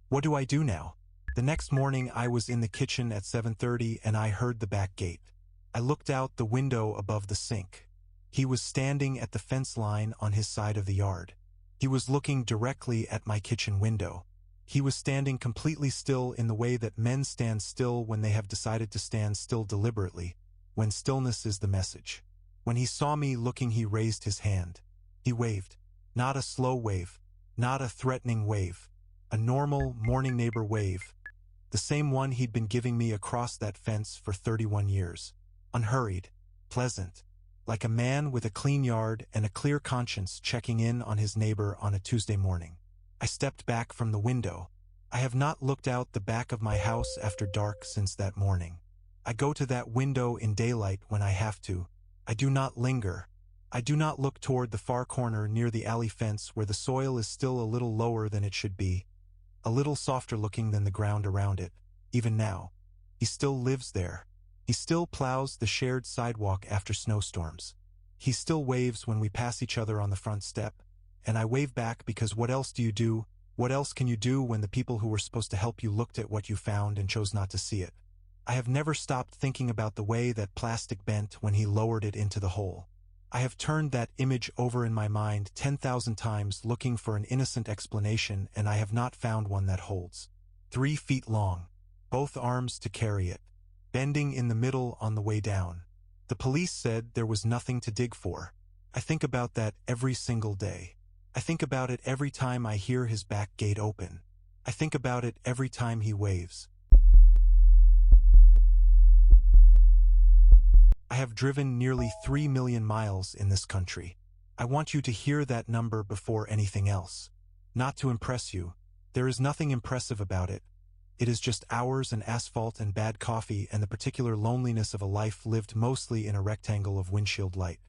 what do I do now? The next morning I was in the kitchen at 7:30 and I heard the back gate. I looked out the window above the sink. He was standing at the fence line on his side of the yard. He was looking directly at my kitchen window. He was standing completely still in the way that men stand still when they have decided to stand still deliberately, when stillness is the message. When he saw me looking, he raised his hand. He waved. Not a slow wave, not a threatening wave. A normal morning neighbor wave. The same one he'd been giving me across that fence for 31 years. Unhurried, pleasant, like a man with a clean yard and a clear conscience checking in on his neighbor on a Tuesday morning. I stepped back from the window. I have not looked out the back of my house after dark since that morning. I go to that window in daylight when I have to. I do not linger. I do not look toward the far corner near the alley fence where the soil is still a little lower than it should be, a little softer looking than the ground around it. Even now, he still lives there. He still plows the shared sidewalk after snowstorms. He still waves when we pass each other on the front step, and I wave back because what else do you do? What else can you do when the people who were supposed to help you looked at what you found and chose not to see it? I have never stopped thinking about the way that plastic bent when he lowered it into the hole. I have turned that image over in my mind 10,000 times looking for an innocent explanation, and I have not found one that holds. 3 feet long, both arms to carry it, bending in the middle on the way down. The police said there was nothing to dig for. I think about that every single day. I think about it every time I hear his back gate open. I think about it every time he waves. I have driven nearly 3 million miles in this country. I want you to hear that number before anything else. Not to impress you. There is nothing impressive about it. It is just hours and asphalt and bad coffee and the particular loneliness of a life lived mostly in a rectangle of windshield light.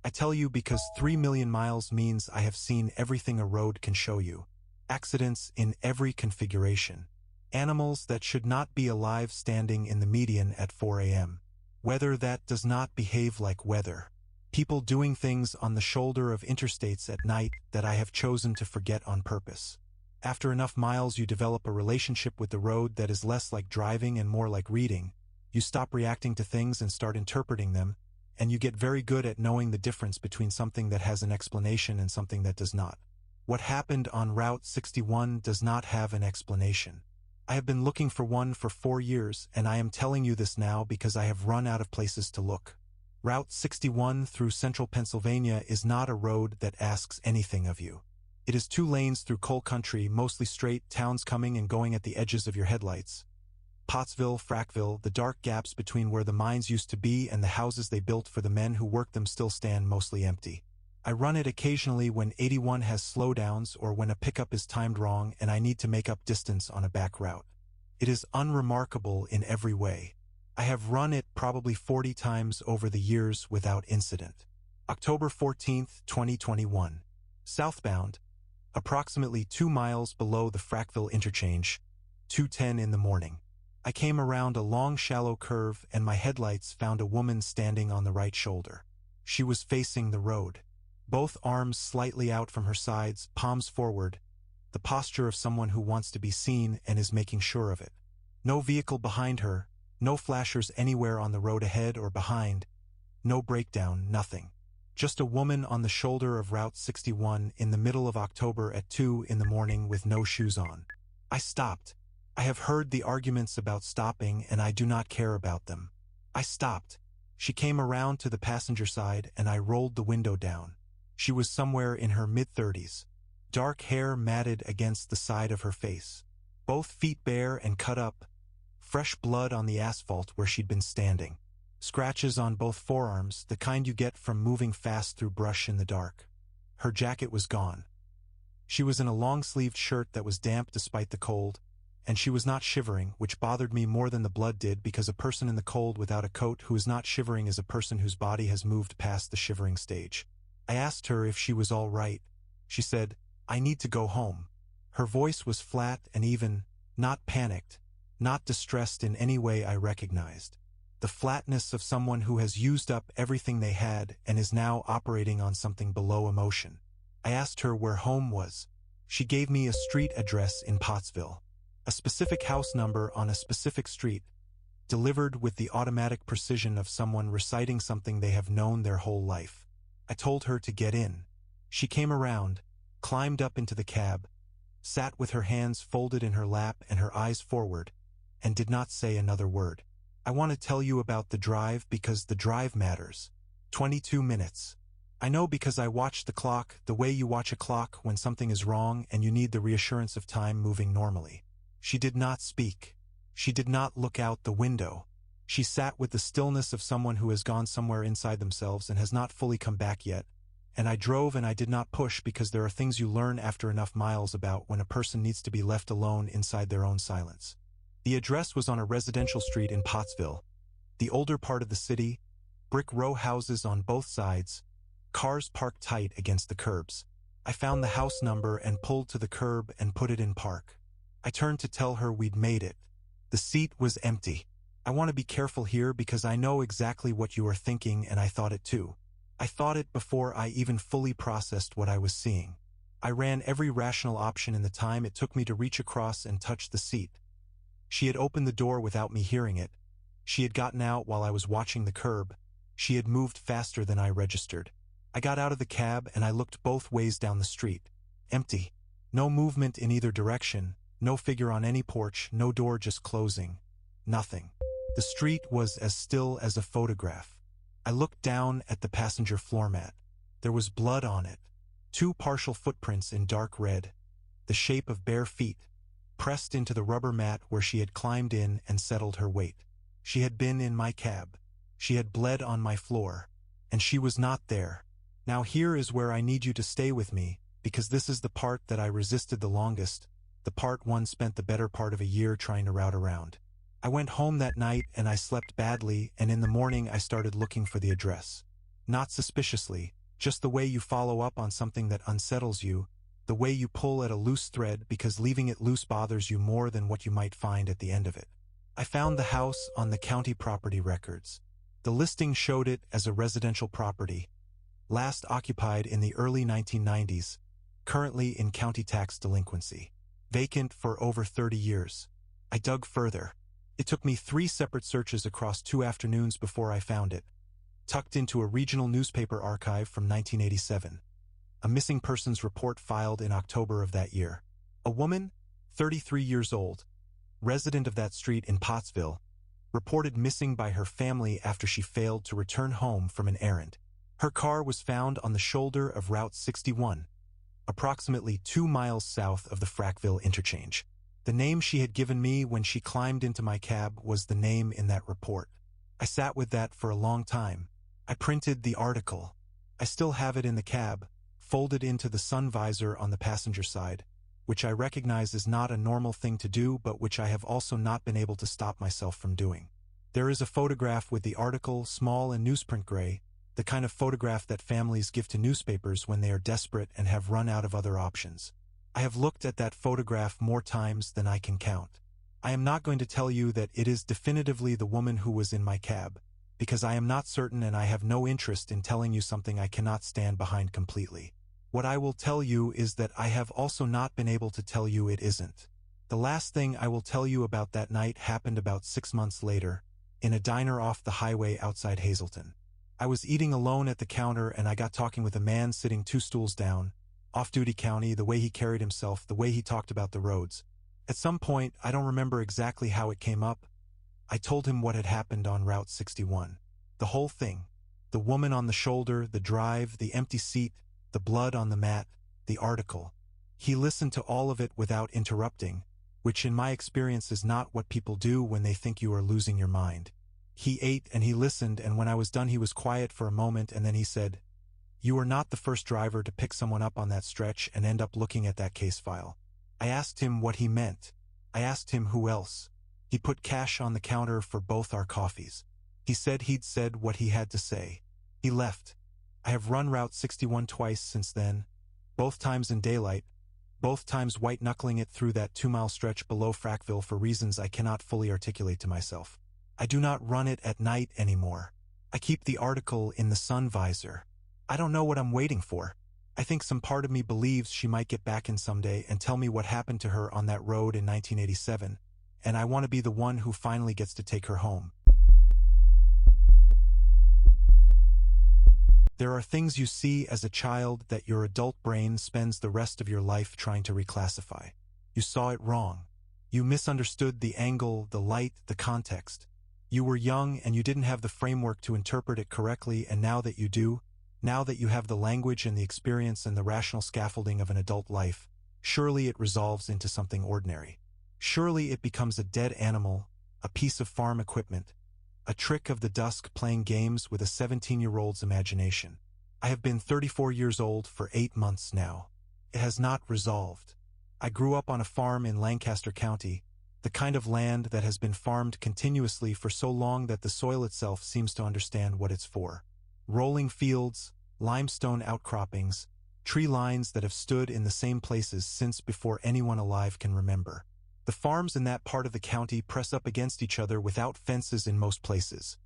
I tell you because 3 million miles means I have seen everything a road can show you. Accidents in every configuration. Animals that should not be alive standing in the median at 4 a.m. Weather that does not behave like weather. People doing things on the shoulder of interstates at night that I have chosen to forget on purpose. After enough miles you develop a relationship with the road that is less like driving and more like reading. You stop reacting to things and start interpreting them, and you get very good at knowing the difference between something that has an explanation and something that does not. What happened on Route 61 does not have an explanation. I have been looking for one for 4 years, and I am telling you this now because I have run out of places to look. Route 61 through central Pennsylvania is not a road that asks anything of you. It is 2 lanes through coal country, mostly straight, towns coming and going at the edges of your headlights. Pottsville, Frackville, the dark gaps between where the mines used to be and the houses they built for the men who worked them still stand mostly empty. I run it occasionally when 81 has slowdowns or when a pickup is timed wrong and I need to make up distance on a back route. It is unremarkable in every way. I have run it probably 40 times over the years without incident. October 14, 2021. Southbound, approximately 2 miles below the Frackville interchange, 2:10 in the morning. I came around a long shallow curve and my headlights found a woman standing on the right shoulder. She was facing the road. Both arms slightly out from her sides, palms forward, the posture of someone who wants to be seen and is making sure of it. No vehicle behind her, no flashers anywhere on the road ahead or behind, no breakdown, nothing. Just a woman on the shoulder of Route 61 in the middle of October at 2 in the morning with no shoes on. I stopped. I have heard the arguments about stopping and I do not care about them. I stopped. She came around to the passenger side and I rolled the window down. She was somewhere in her mid-30s. Dark hair matted against the side of her face. Both feet bare and cut up. Fresh blood on the asphalt where she'd been standing. Scratches on both forearms, the kind you get from moving fast through brush in the dark. Her jacket was gone. She was in a long-sleeved shirt that was damp despite the cold, and she was not shivering, which bothered me more than the blood did because a person in the cold without a coat who is not shivering is a person whose body has moved past the shivering stage. I asked her if she was all right. She said, "I need to go home." Her voice was flat and even, not panicked, not distressed in any way I recognized. The flatness of someone who has used up everything they had and is now operating on something below emotion. I asked her where home was. She gave me a street address in Pottsville. A specific house number on a specific street, delivered with the automatic precision of someone reciting something they have known their whole life. I told her to get in. She came around, climbed up into the cab, sat with her hands folded in her lap and her eyes forward, and did not say another word. I want to tell you about the drive because the drive matters. 22 minutes. I know because I watched the clock the way you watch a clock when something is wrong and you need the reassurance of time moving normally. She did not speak. She did not look out the window. She sat with the stillness of someone who has gone somewhere inside themselves and has not fully come back yet. And I drove and I did not push because there are things you learn after enough miles about when a person needs to be left alone inside their own silence. The address was on a residential street in Pottsville, the older part of the city, brick row houses on both sides, cars parked tight against the curbs. I found the house number and pulled to the curb and put it in park. I turned to tell her we'd made it. The seat was empty. I want to be careful here because I know exactly what you are thinking and I thought it too. I thought it before I even fully processed what I was seeing. I ran every rational option in the time it took me to reach across and touch the seat. She had opened the door without me hearing it. She had gotten out while I was watching the curb. She had moved faster than I registered. I got out of the cab and I looked both ways down the street. Empty. No movement in either direction. No figure on any porch. No door just closing. Nothing. The street was as still as a photograph. I looked down at the passenger floor mat. There was blood on it. 2 partial footprints in dark red. The shape of bare feet, pressed into the rubber mat where she had climbed in and settled her weight. She had been in my cab. She had bled on my floor. And she was not there. Now here is where I need you to stay with me, because this is the part that I resisted the longest, the part one spent the better part of a year trying to route around. I went home that night and I slept badly, and in the morning I started looking for the address. Not suspiciously, just the way you follow up on something that unsettles you, the way you pull at a loose thread because leaving it loose bothers you more than what you might find at the end of it. I found the house on the county property records. The listing showed it as a residential property, last occupied in the early 1990s, currently in county tax delinquency. Vacant for over 30 years. I dug further. It took me 3 separate searches across 2 afternoons before I found it, tucked into a regional newspaper archive from 1987. A missing persons report filed in October of that year. A woman, 33 years old, resident of that street in Pottsville, reported missing by her family after she failed to return home from an errand. Her car was found on the shoulder of Route 61, approximately 2 miles south of the Frackville interchange. The name she had given me when she climbed into my cab was the name in that report. I sat with that for a long time. I printed the article. I still have it in the cab, folded into the sun visor on the passenger side, which I recognize is not a normal thing to do, but which I have also not been able to stop myself from doing. There is a photograph with the article, small and newsprint gray, the kind of photograph that families give to newspapers when they are desperate and have run out of other options. I have looked at that photograph more times than I can count. I am not going to tell you that it is definitively the woman who was in my cab, because I am not certain and I have no interest in telling you something I cannot stand behind completely. What I will tell you is that I have also not been able to tell you it isn't. The last thing I will tell you about that night happened about 6 months later, in a diner off the highway outside Hazleton. I was eating alone at the counter and I got talking with a man sitting 2 stools down, off-duty county, the way he carried himself, the way he talked about the roads. At some point, I don't remember exactly how it came up, I told him what had happened on Route 61. The whole thing. The woman on the shoulder, the drive, the empty seat, the blood on the mat, the article. He listened to all of it without interrupting, which in my experience is not what people do when they think you are losing your mind. He ate and he listened, and when I was done he was quiet for a moment and then he said, "You are not the first driver to pick someone up on that stretch and end up looking at that case file." I asked him what he meant. I asked him who else. He put cash on the counter for both our coffees. He said he'd said what he had to say. He left. I have run Route 61 twice since then, both times in daylight, both times white-knuckling it through that 2-mile stretch below Frackville for reasons I cannot fully articulate to myself. I do not run it at night anymore. I keep the article in the sun visor. I don't know what I'm waiting for. I think some part of me believes she might get back in someday and tell me what happened to her on that road in 1987, and I want to be the one who finally gets to take her home. There are things you see as a child that your adult brain spends the rest of your life trying to reclassify. You saw it wrong. You misunderstood the angle, the light, the context. You were young and you didn't have the framework to interpret it correctly, and now that you do, now that you have the language and the experience and the rational scaffolding of an adult life, surely it resolves into something ordinary. Surely it becomes a dead animal, a piece of farm equipment, a trick of the dusk playing games with a 17-year-old's imagination. I have been 34 years old for 8 months now. It has not resolved. I grew up on a farm in Lancaster County, the kind of land that has been farmed continuously for so long that the soil itself seems to understand what it's for. Rolling fields, limestone outcroppings, tree lines that have stood in the same places since before anyone alive can remember. The farms in that part of the county press up against each other without fences in most places.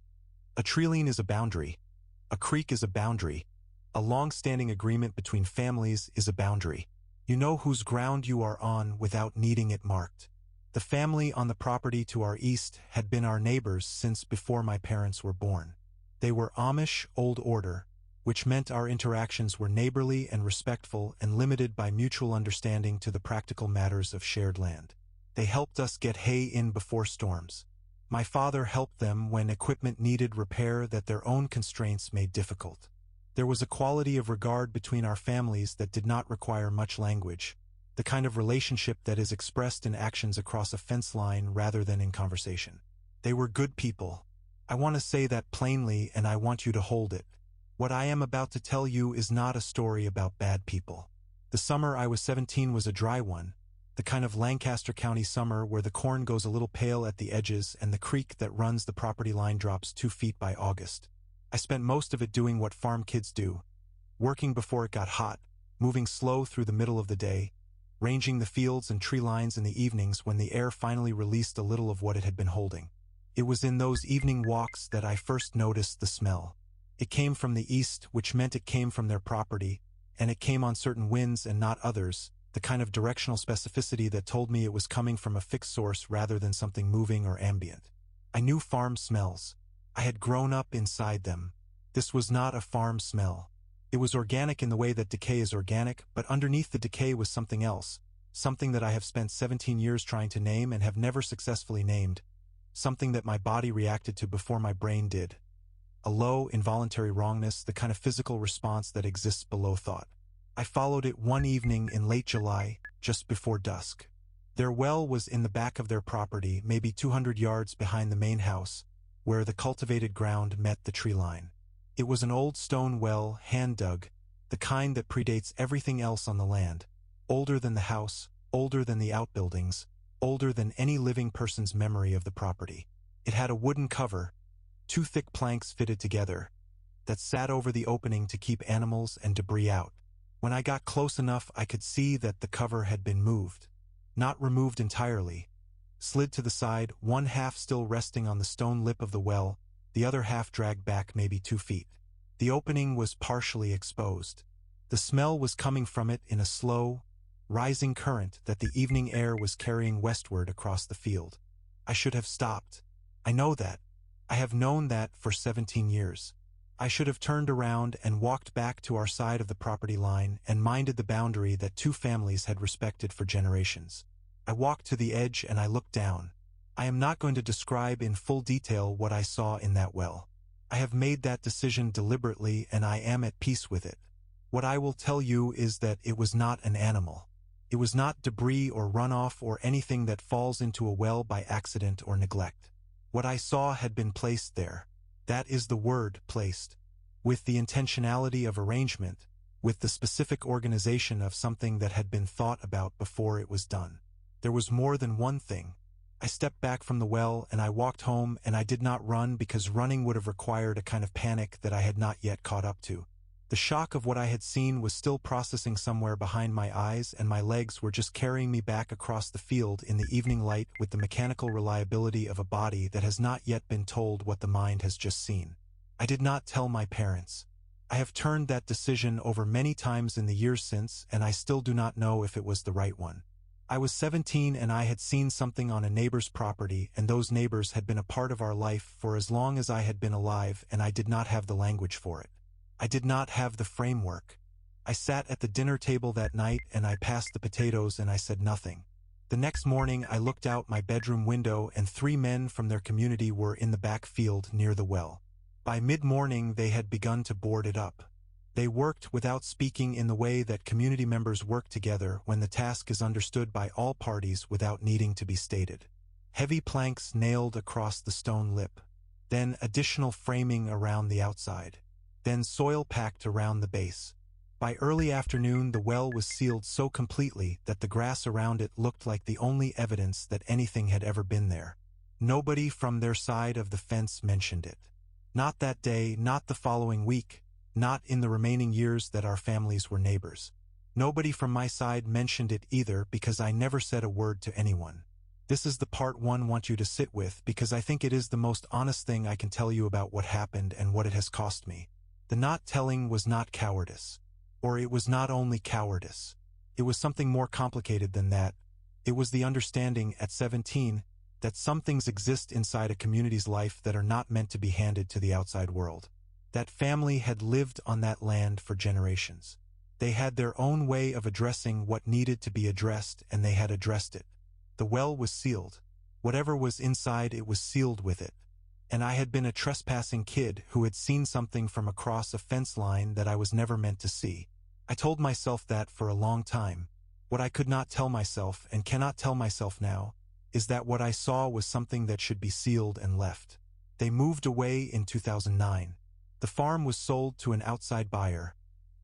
A treeline is a boundary. A creek is a boundary. A long-standing agreement between families is a boundary. You know whose ground you are on without needing it marked. The family on the property to our east had been our neighbors since before my parents were born. They were Amish Old Order, which meant our interactions were neighborly and respectful and limited by mutual understanding to the practical matters of shared land. They helped us get hay in before storms. My father helped them when equipment needed repair that their own constraints made difficult. There was a quality of regard between our families that did not require much language, the kind of relationship that is expressed in actions across a fence line rather than in conversation. They were good people. I want to say that plainly, and I want you to hold it. What I am about to tell you is not a story about bad people. The summer I was 17 was a dry one, the kind of Lancaster County summer where the corn goes a little pale at the edges and the creek that runs the property line drops 2 feet by August. I spent most of it doing what farm kids do, working before it got hot, moving slow through the middle of the day, ranging the fields and tree lines in the evenings when the air finally released a little of what it had been holding. It was in those evening walks that I first noticed the smell. It came from the east, which meant it came from their property, and it came on certain winds and not others, the kind of directional specificity that told me it was coming from a fixed source rather than something moving or ambient. I knew farm smells. I had grown up inside them. This was not a farm smell. It was organic in the way that decay is organic, but underneath the decay was something else, something that I have spent 17 years trying to name and have never successfully named, something that my body reacted to before my brain did. A low, involuntary wrongness, the kind of physical response that exists below thought. I followed it one evening in late July, just before dusk. Their well was in the back of their property, maybe 200 yards behind the main house, where the cultivated ground met the tree line. It was an old stone well, hand-dug, the kind that predates everything else on the land, older than the house, older than the outbuildings, older than any living person's memory of the property. It had a wooden cover, 2 thick planks fitted together, that sat over the opening to keep animals and debris out. When I got close enough, I could see that the cover had been moved. Not removed entirely. Slid to the side, one half still resting on the stone lip of the well, the other half dragged back maybe 2 feet. The opening was partially exposed. The smell was coming from it in a slow, rising current that the evening air was carrying westward across the field. I should have stopped. I know that. I have known that for 17 years. I should have turned around and walked back to our side of the property line and minded the boundary that 2 families had respected for generations. I walked to the edge and I looked down. I am not going to describe in full detail what I saw in that well. I have made that decision deliberately and I am at peace with it. What I will tell you is that it was not an animal. It was not debris or runoff or anything that falls into a well by accident or neglect. What I saw had been placed there. That is the word, placed. With the intentionality of arrangement, with the specific organization of something that had been thought about before it was done. There was more than one thing. I stepped back from the well and I walked home, and I did not run because running would have required a kind of panic that I had not yet caught up to. The shock of what I had seen was still processing somewhere behind my eyes, and my legs were just carrying me back across the field in the evening light with the mechanical reliability of a body that has not yet been told what the mind has just seen. I did not tell my parents. I have turned that decision over many times in the years since, and I still do not know if it was the right one. I was 17 and I had seen something on a neighbor's property, and those neighbors had been a part of our life for as long as I had been alive, and I did not have the language for it. I did not have the framework. I sat at the dinner table that night and I passed the potatoes and I said nothing. The next morning I looked out my bedroom window and 3 men from their community were in the back field near the well. By mid-morning they had begun to board it up. They worked without speaking in the way that community members work together when the task is understood by all parties without needing to be stated. Heavy planks nailed across the stone lip. Then additional framing around the outside. Then soil packed around the base. By early afternoon the well was sealed so completely that the grass around it looked like the only evidence that anything had ever been there. Nobody from their side of the fence mentioned it. Not that day, not the following week. Not in the remaining years that our families were neighbors. Nobody from my side mentioned it either because I never said a word to anyone. This is the part one want you to sit with because I think it is the most honest thing I can tell you about what happened and what it has cost me. The not telling was not cowardice. Or it was not only cowardice. It was something more complicated than that. It was the understanding at 17 that some things exist inside a community's life that are not meant to be handed to the outside world. That family had lived on that land for generations. They had their own way of addressing what needed to be addressed, and they had addressed it. The well was sealed. Whatever was inside it was sealed with it. And I had been a trespassing kid who had seen something from across a fence line that I was never meant to see. I told myself that for a long time. What I could not tell myself, and cannot tell myself now, is that what I saw was something that should be sealed and left. They moved away in 2009. The farm was sold to an outside buyer,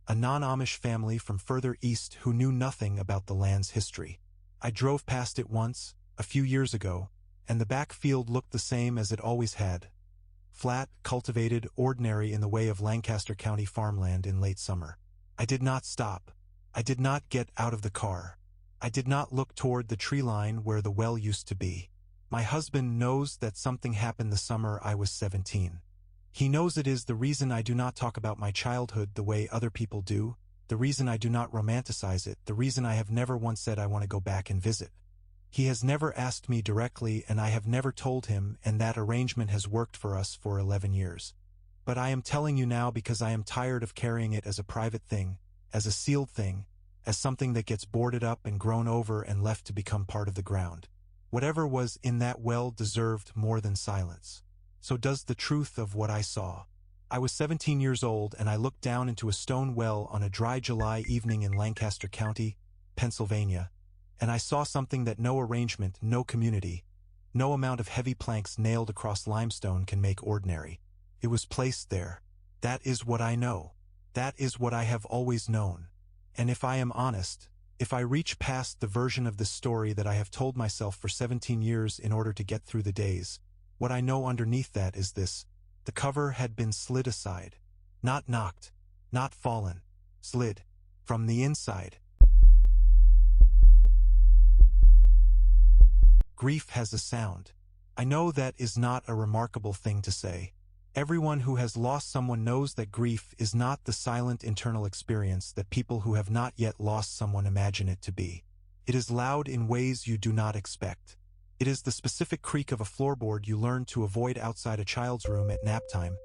a non-Amish family from further east who knew nothing about the land's history. I drove past it once, a few years ago, and the back field looked the same as it always had. Flat, cultivated, ordinary in the way of Lancaster County farmland in late summer. I did not stop. I did not get out of the car. I did not look toward the tree line where the well used to be. My husband knows that something happened the summer I was 17. He knows it is the reason I do not talk about my childhood the way other people do, the reason I do not romanticize it, the reason I have never once said I want to go back and visit. He has never asked me directly and I have never told him, and that arrangement has worked for us for 11 years. But I am telling you now because I am tired of carrying it as a private thing, as a sealed thing, as something that gets boarded up and grown over and left to become part of the ground. Whatever was in that well deserved more than silence. So does the truth of what I saw. I was 17 years old and I looked down into a stone well on a dry July evening in Lancaster County, Pennsylvania, and I saw something that no arrangement, no community, no amount of heavy planks nailed across limestone can make ordinary. It was placed there. That is what I know. That is what I have always known. And if I am honest, if I reach past the version of this story that I have told myself for 17 years in order to get through the days, what I know underneath that is this: the cover had been slid aside. Not knocked, not fallen, slid. From the inside. Grief has a sound. I know that is not a remarkable thing to say. Everyone who has lost someone knows that grief is not the silent internal experience that people who have not yet lost someone imagine it to be. It is loud in ways you do not expect. It is the specific creak of a floorboard you learned to avoid outside a child's room at nap time,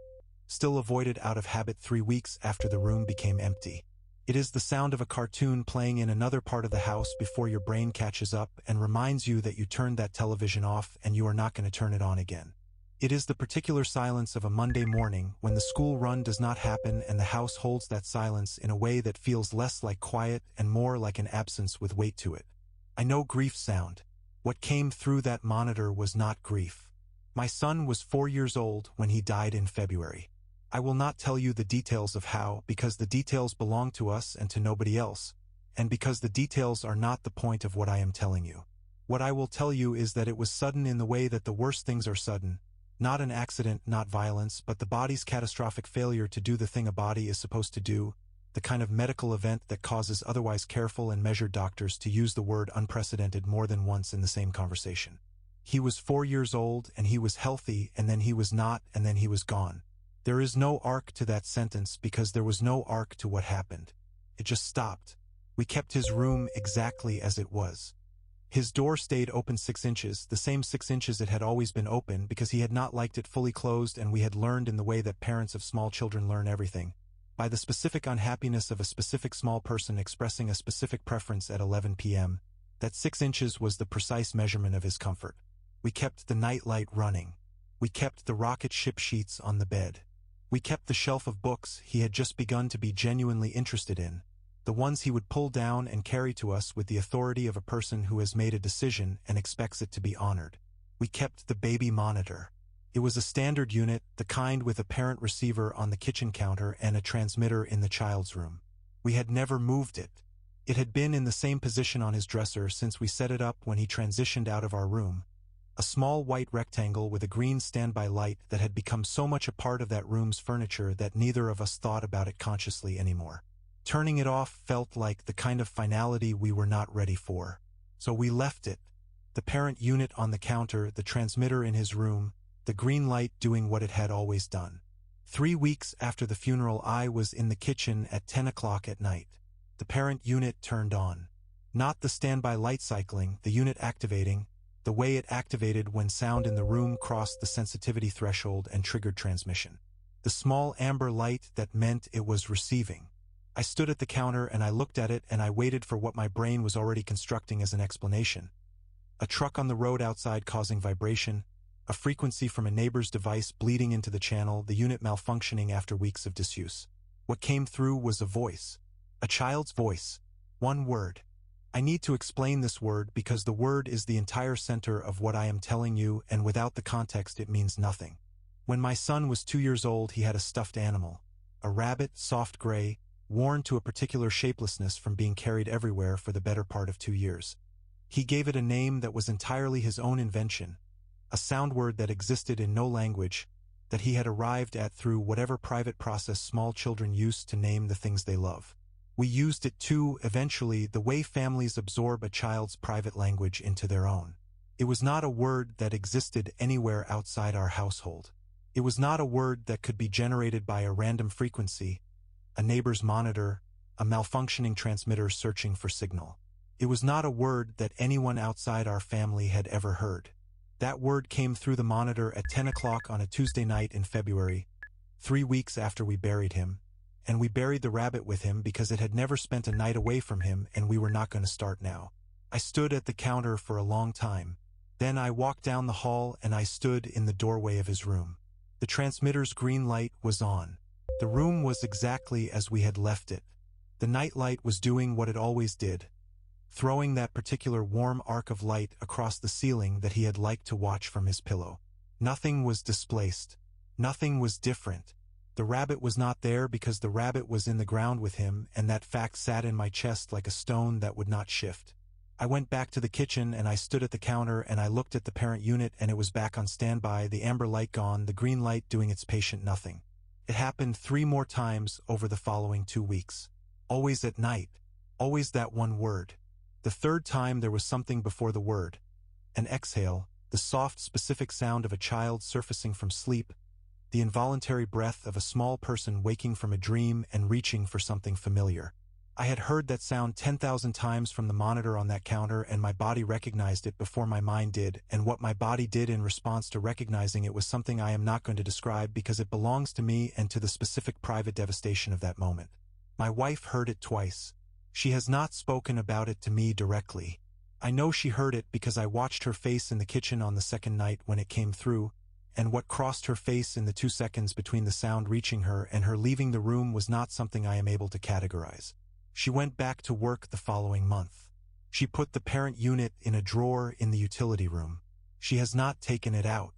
still avoided out of habit 3 weeks after the room became empty. It is the sound of a cartoon playing in another part of the house before your brain catches up and reminds you that you turned that television off and you are not going to turn it on again. It is the particular silence of a Monday morning when the school run does not happen and the house holds that silence in a way that feels less like quiet and more like an absence with weight to it. I know grief sound. What came through that monitor was not grief. My son was 4 years old when he died in February. I will not tell you the details of how, because the details belong to us and to nobody else, and because the details are not the point of what I am telling you. What I will tell you is that it was sudden in the way that the worst things are sudden, not an accident, not violence, but the body's catastrophic failure to do the thing a body is supposed to do, the kind of medical event that causes otherwise careful and measured doctors to use the word unprecedented more than once in the same conversation. He was 4 years old and he was healthy, and then he was not, and then he was gone. There is no arc to that sentence because there was no arc to what happened. It just stopped. We kept his room exactly as it was. His door stayed open 6 inches, the same 6 inches it had always been open, because he had not liked it fully closed, and we had learned in the way that parents of small children learn everything, by the specific unhappiness of a specific small person expressing a specific preference at 11 p.m., that 6 inches was the precise measurement of his comfort. We kept the night light running. We kept the rocket ship sheets on the bed. We kept the shelf of books he had just begun to be genuinely interested in, the ones he would pull down and carry to us with the authority of a person who has made a decision and expects it to be honored. We kept the baby monitor. It was a standard unit, the kind with a parent receiver on the kitchen counter and a transmitter in the child's room. We had never moved it. It had been in the same position on his dresser since we set it up when he transitioned out of our room. A small white rectangle with a green standby light that had become so much a part of that room's furniture that neither of us thought about it consciously anymore. Turning it off felt like the kind of finality we were not ready for. So we left it. The parent unit on the counter, the transmitter in his room, the green light doing what it had always done. 3 weeks after the funeral, I was in the kitchen at 10 o'clock at night. The parent unit turned on. Not the standby light cycling, the unit activating, the way it activated when sound in the room crossed the sensitivity threshold and triggered transmission. The small amber light that meant it was receiving. I stood at the counter and I looked at it and I waited for what my brain was already constructing as an explanation. A truck on the road outside causing vibration, a frequency from a neighbor's device bleeding into the channel, the unit malfunctioning after weeks of disuse. What came through was a voice. A child's voice. One word. I need to explain this word because the word is the entire center of what I am telling you, and without the context it means nothing. When my son was 2 years old, he had a stuffed animal, a rabbit, soft gray, worn to a particular shapelessness from being carried everywhere for the better part of 2 years. He gave it a name that was entirely his own invention, a sound word that existed in no language, that he had arrived at through whatever private process small children use to name the things they love. We used it too, eventually, the way families absorb a child's private language into their own. It was not a word that existed anywhere outside our household. It was not a word that could be generated by a random frequency, a neighbor's monitor, a malfunctioning transmitter searching for signal. It was not a word that anyone outside our family had ever heard. That word came through the monitor at 10 o'clock on a Tuesday night in February, 3 weeks after we buried him, and we buried the rabbit with him because it had never spent a night away from him and we were not going to start now. I stood at the counter for a long time. Then I walked down the hall and I stood in the doorway of his room. The transmitter's green light was on. The room was exactly as we had left it. The night light was doing what it always did, throwing that particular warm arc of light across the ceiling that he had liked to watch from his pillow. Nothing was displaced. Nothing was different. The rabbit was not there because the rabbit was in the ground with him, and that fact sat in my chest like a stone that would not shift. I went back to the kitchen and I stood at the counter and I looked at the parent unit and it was back on standby, the amber light gone, the green light doing its patient nothing. It happened 3 more times over the following 2 weeks. Always at night. Always that one word. The third time there was something before the word. An exhale, the soft, specific sound of a child surfacing from sleep, the involuntary breath of a small person waking from a dream and reaching for something familiar. I had heard that sound 10,000 times from the monitor on that counter, and my body recognized it before my mind did, and what my body did in response to recognizing it was something I am not going to describe because it belongs to me and to the specific private devastation of that moment. My wife heard it twice. She has not spoken about it to me directly. I know she heard it because I watched her face in the kitchen on the second night when it came through, and what crossed her face in the 2 seconds between the sound reaching her and her leaving the room was not something I am able to categorize. She went back to work the following month. She put the parent unit in a drawer in the utility room. She has not taken it out.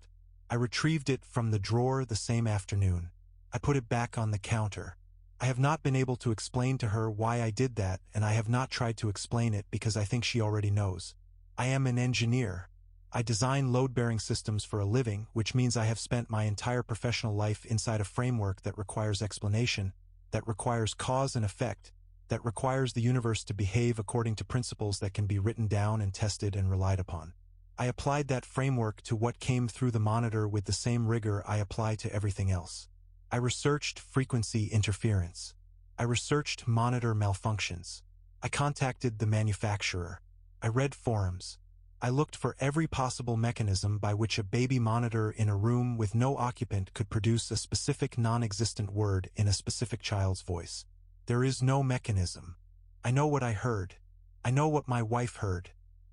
I retrieved it from the drawer the same afternoon. I put it back on the counter. I have not been able to explain to her why I did that, and I have not tried to explain it because I think she already knows. I am an engineer. I design load-bearing systems for a living, which means I have spent my entire professional life inside a framework that requires explanation, that requires cause and effect, that requires the universe to behave according to principles that can be written down and tested and relied upon. I applied that framework to what came through the monitor with the same rigor I apply to everything else. I researched frequency interference. I researched monitor malfunctions. I contacted the manufacturer. I read forums. I looked for every possible mechanism by which a baby monitor in a room with no occupant could produce a specific non-existent word in a specific child's voice. There is no mechanism. I know what I heard. I know what my wife heard.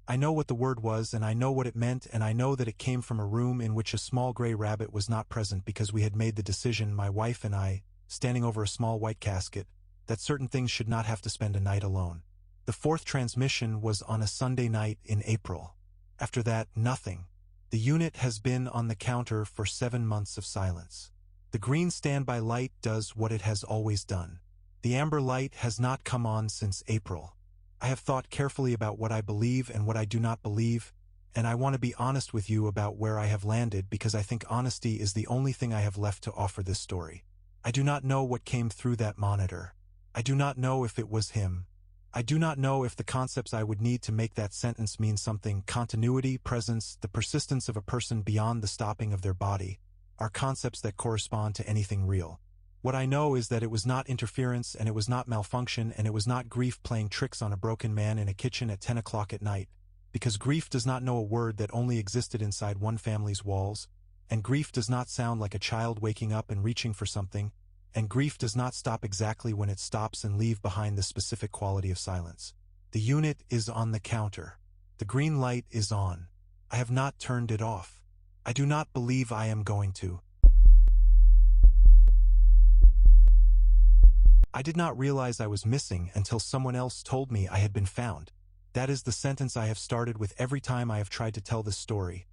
I know what the word was, and I know what it meant, and I know that it came from a room in which a small gray rabbit was not present because we had made the decision, my wife and I, standing over a small white casket, that certain things should not have to spend a night alone. The 4th transmission was on a Sunday night in April. After that, nothing. The unit has been on the counter for 7 months of silence. The green standby light does what it has always done. The amber light has not come on since April. I have thought carefully about what I believe and what I do not believe, and I want to be honest with you about where I have landed because I think honesty is the only thing I have left to offer this story. I do not know what came through that monitor. I do not know if it was him. I do not know if the concepts I would need to make that sentence mean something. Continuity, presence, the persistence of a person beyond the stopping of their body, are concepts that correspond to anything real. What I know is that it was not interference, and it was not malfunction, and it was not grief playing tricks on a broken man in a kitchen at 10 o'clock at night, because grief does not know a word that only existed inside one family's walls, and grief does not sound like a child waking up and reaching for something, and grief does not stop exactly when it stops and leave behind the specific quality of silence. The unit is on the counter. The green light is on. I have not turned it off. I do not believe I am going to. I did not realize I was missing until someone else told me I had been found. That is the sentence I have started with every time I have tried to tell this story.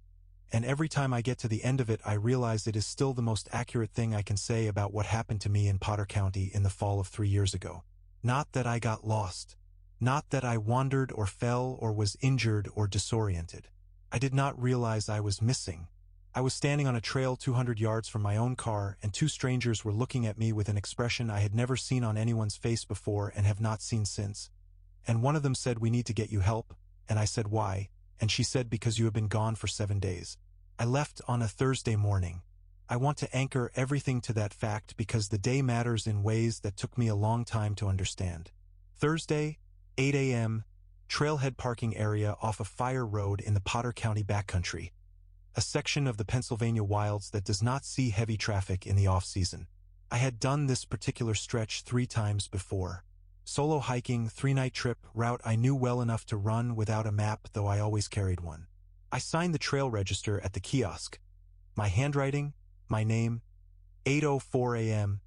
and every time I get to the end of it I realize it is still the most accurate thing I can say about what happened to me in Potter County in the fall of 3 years ago. Not that I got lost. Not that I wandered or fell or was injured or disoriented. I did not realize I was missing. I was standing on a trail 200 yards from my own car, and two strangers were looking at me with an expression I had never seen on anyone's face before and have not seen since. And one of them said, "We need to get you help," and I said, "Why?" And she said, "Because you have been gone for 7 days. I left on a Thursday morning. I want to anchor everything to that fact because the day matters in ways that took me a long time to understand. Thursday, 8 a.m., trailhead parking area off a fire road in the Potter County backcountry, a section of the Pennsylvania wilds that does not see heavy traffic in the off-season. I had done this particular stretch 3 times before. Solo hiking, 3-night trip, route I knew well enough to run without a map, though I always carried one. I signed the trail register at the kiosk. My handwriting, my name, 8:04 a.m.,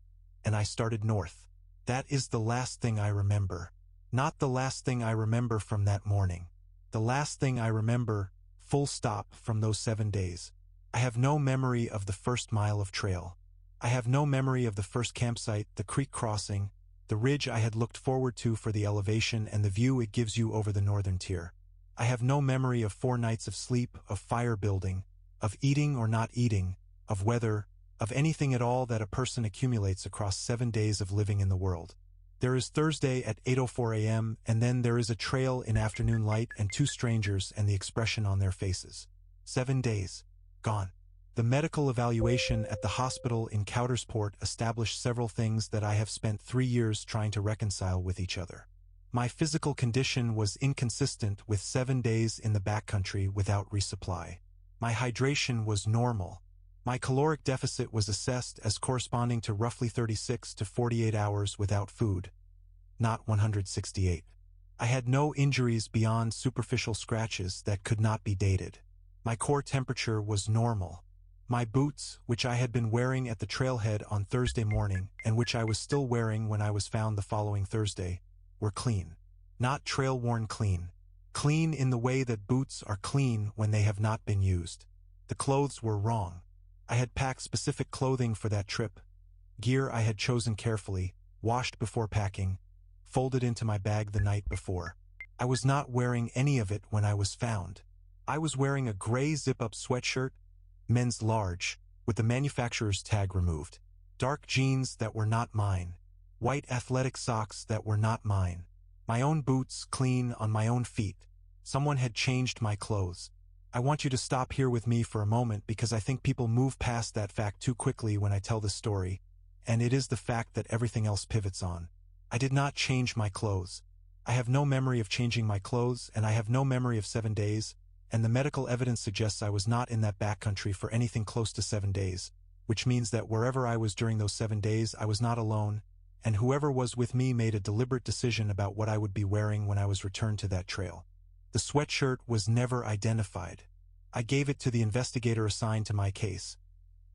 and I started north. That is the last thing I remember. Not the last thing I remember from that morning. The last thing I remember, full stop, from those 7 days. I have no memory of the first mile of trail. I have no memory of the first campsite, the creek crossing, the ridge I had looked forward to for the elevation and the view it gives you over the northern tier. I have no memory of 4 nights of sleep, of fire building, of eating or not eating, of weather, of anything at all that a person accumulates across 7 days of living in the world. There is Thursday at 8:04 a.m., and then there is a trail in afternoon light and 2 strangers and the expression on their faces. 7 days. Gone. The medical evaluation at the hospital in Coudersport established several things that I have spent 3 years trying to reconcile with each other. My physical condition was inconsistent with 7 days in the backcountry without resupply. My hydration was normal. My caloric deficit was assessed as corresponding to roughly 36 to 48 hours without food, not 168. I had no injuries beyond superficial scratches that could not be dated. My core temperature was normal. My boots, which I had been wearing at the trailhead on Thursday morning and which I was still wearing when I was found the following Thursday, were clean. Not trail-worn clean. Clean in the way that boots are clean when they have not been used. The clothes were wrong. I had packed specific clothing for that trip. Gear I had chosen carefully, washed before packing, folded into my bag the night before. I was not wearing any of it when I was found. I was wearing a gray zip-up sweatshirt, men's large, with the manufacturer's tag removed. Dark jeans that were not mine. White athletic socks that were not mine. My own boots, clean, on my own feet. Someone had changed my clothes. I want you to stop here with me for a moment because I think people move past that fact too quickly when I tell this story, and it is the fact that everything else pivots on. I did not change my clothes. I have no memory of changing my clothes, and I have no memory of 7 days, and the medical evidence suggests I was not in that backcountry for anything close to 7 days, which means that wherever I was during those 7 days, I was not alone, and whoever was with me made a deliberate decision about what I would be wearing when I was returned to that trail. The sweatshirt was never identified. I gave it to the investigator assigned to my case,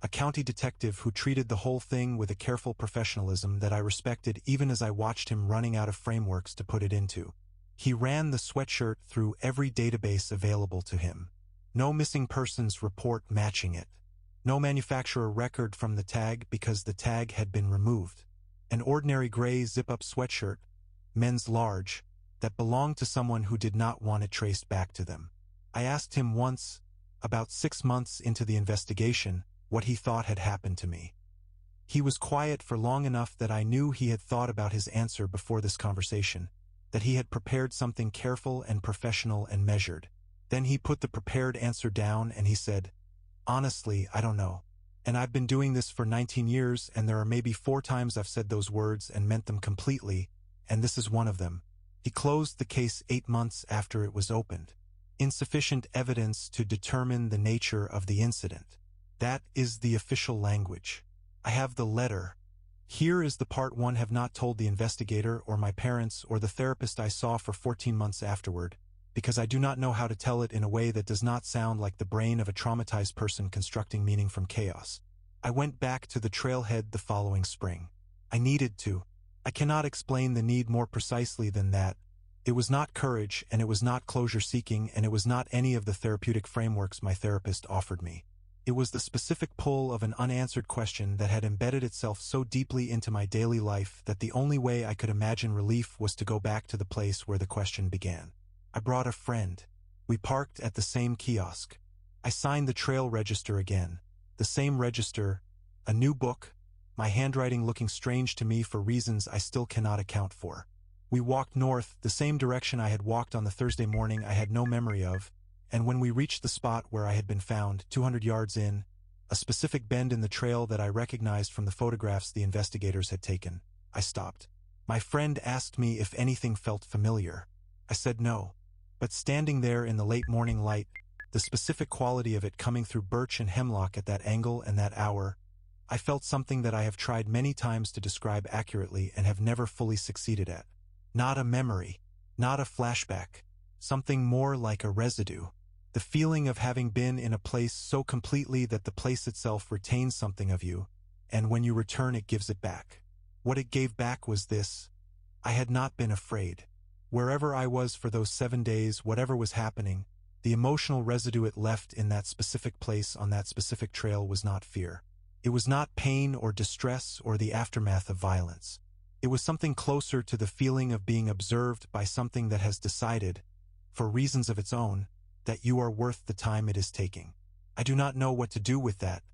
a county detective who treated the whole thing with a careful professionalism that I respected even as I watched him running out of frameworks to put it into. He ran the sweatshirt through every database available to him. No missing persons report matching it. No manufacturer record from the tag because the tag had been removed. An ordinary gray zip-up sweatshirt, men's large, that belonged to someone who did not want it traced back to them. I asked him once, about 6 months into the investigation, what he thought had happened to me. He was quiet for long enough that I knew he had thought about his answer before this conversation, that he had prepared something careful and professional and measured. Then he put the prepared answer down and he said, "Honestly, I don't know. And I've been doing this for 19 years and there are maybe 4 times I've said those words and meant them completely, and this is one of them." He closed the case 8 months after it was opened. Insufficient evidence to determine the nature of the incident. That is the official language. I have the letter. Here is the part one have not told the investigator or my parents or the therapist I saw for 14 months afterward, because I do not know how to tell it in a way that does not sound like the brain of a traumatized person constructing meaning from chaos. I went back to the trailhead the following spring. I needed to. I cannot explain the need more precisely than that. It was not courage, and it was not closure-seeking, and it was not any of the therapeutic frameworks my therapist offered me. It was the specific pull of an unanswered question that had embedded itself so deeply into my daily life that the only way I could imagine relief was to go back to the place where the question began. I brought a friend. We parked at the same kiosk. I signed the trail register again. The same register, a new book, my handwriting looking strange to me for reasons I still cannot account for. We walked north, the same direction I had walked on the Thursday morning I had no memory of, and when we reached the spot where I had been found, 200 yards in, a specific bend in the trail that I recognized from the photographs the investigators had taken, I stopped. My friend asked me if anything felt familiar. I said no. But standing there in the late morning light, the specific quality of it coming through birch and hemlock at that angle and that hour, I felt something that I have tried many times to describe accurately and have never fully succeeded at. Not a memory, not a flashback, something more like a residue. The feeling of having been in a place so completely that the place itself retains something of you, and when you return it gives it back. What it gave back was this: I had not been afraid. Wherever I was for those 7 days, whatever was happening, the emotional residue it left in that specific place on that specific trail was not fear. It was not pain or distress or the aftermath of violence. It was something closer to the feeling of being observed by something that has decided, for reasons of its own, that you are worth the time it is taking. I do not know what to do with that.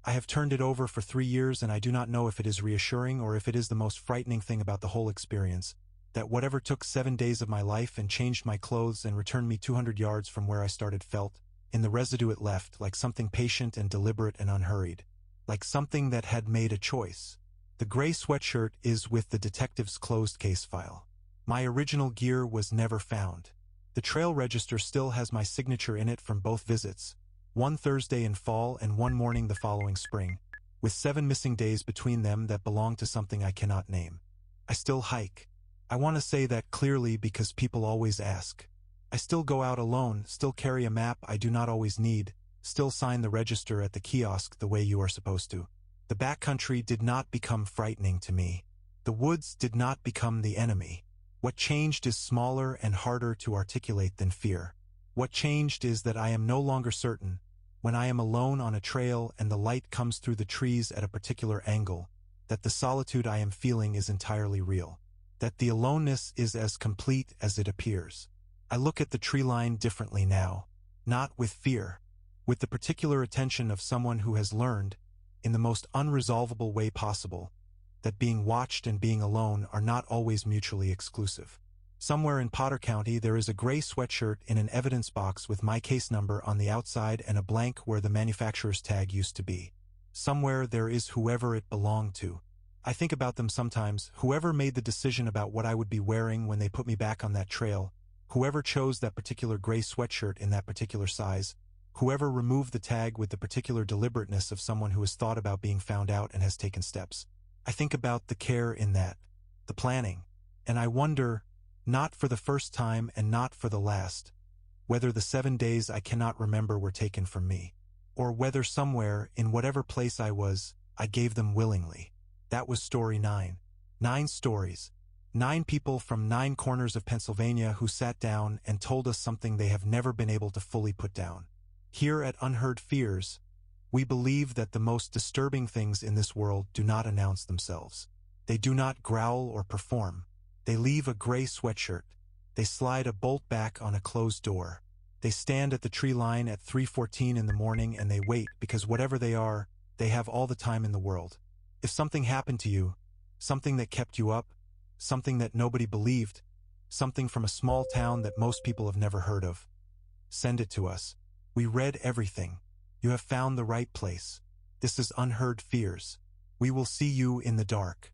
I have turned it over for 3 years and I do not know if it is reassuring or if it is the most frightening thing about the whole experience, that whatever took 7 days of my life and changed my clothes and returned me 200 yards from where I started felt, in the residue it left, like something patient and deliberate and unhurried, like something that had made a choice. The gray sweatshirt is with the detective's closed case file. My original gear was never found. The trail register still has my signature in it from both visits, one Thursday in fall and one morning the following spring, with 7 missing days between them that belong to something I cannot name. I still hike. I want to say that clearly because people always ask. I still go out alone, still carry a map I do not always need, still sign the register at the kiosk the way you are supposed to. The backcountry did not become frightening to me. The woods did not become the enemy. What changed is smaller and harder to articulate than fear. What changed is that I am no longer certain, when I am alone on a trail and the light comes through the trees at a particular angle, that the solitude I am feeling is entirely real. That the aloneness is as complete as it appears. I look at the tree line differently now, not with fear, with the particular attention of someone who has learned, in the most unresolvable way possible, that being watched and being alone are not always mutually exclusive. Somewhere in Potter County there is a gray sweatshirt in an evidence box with my case number on the outside and a blank where the manufacturer's tag used to be. Somewhere there is whoever it belonged to. I think about them sometimes, whoever made the decision about what I would be wearing when they put me back on that trail, whoever chose that particular gray sweatshirt in that particular size, whoever removed the tag with the particular deliberateness of someone who has thought about being found out and has taken steps. I think about the care in that, the planning, and I wonder, not for the first time and not for the last, whether the 7 days I cannot remember were taken from me, or whether somewhere, in whatever place I was, I gave them willingly. That was story 9. 9 stories. 9 people from 9 corners of Pennsylvania who sat down and told us something they have never been able to fully put down. Here at Unheard Fears, we believe that the most disturbing things in this world do not announce themselves. They do not growl or perform. They leave a gray sweatshirt. They slide a bolt back on a closed door. They stand at the tree line at 3:14 in the morning and they wait because whatever they are, they have all the time in the world. If something happened to you, something that kept you up, something that nobody believed, something from a small town that most people have never heard of, send it to us. We read everything. You have found the right place. This is Unheard Fears. We will see you in the dark.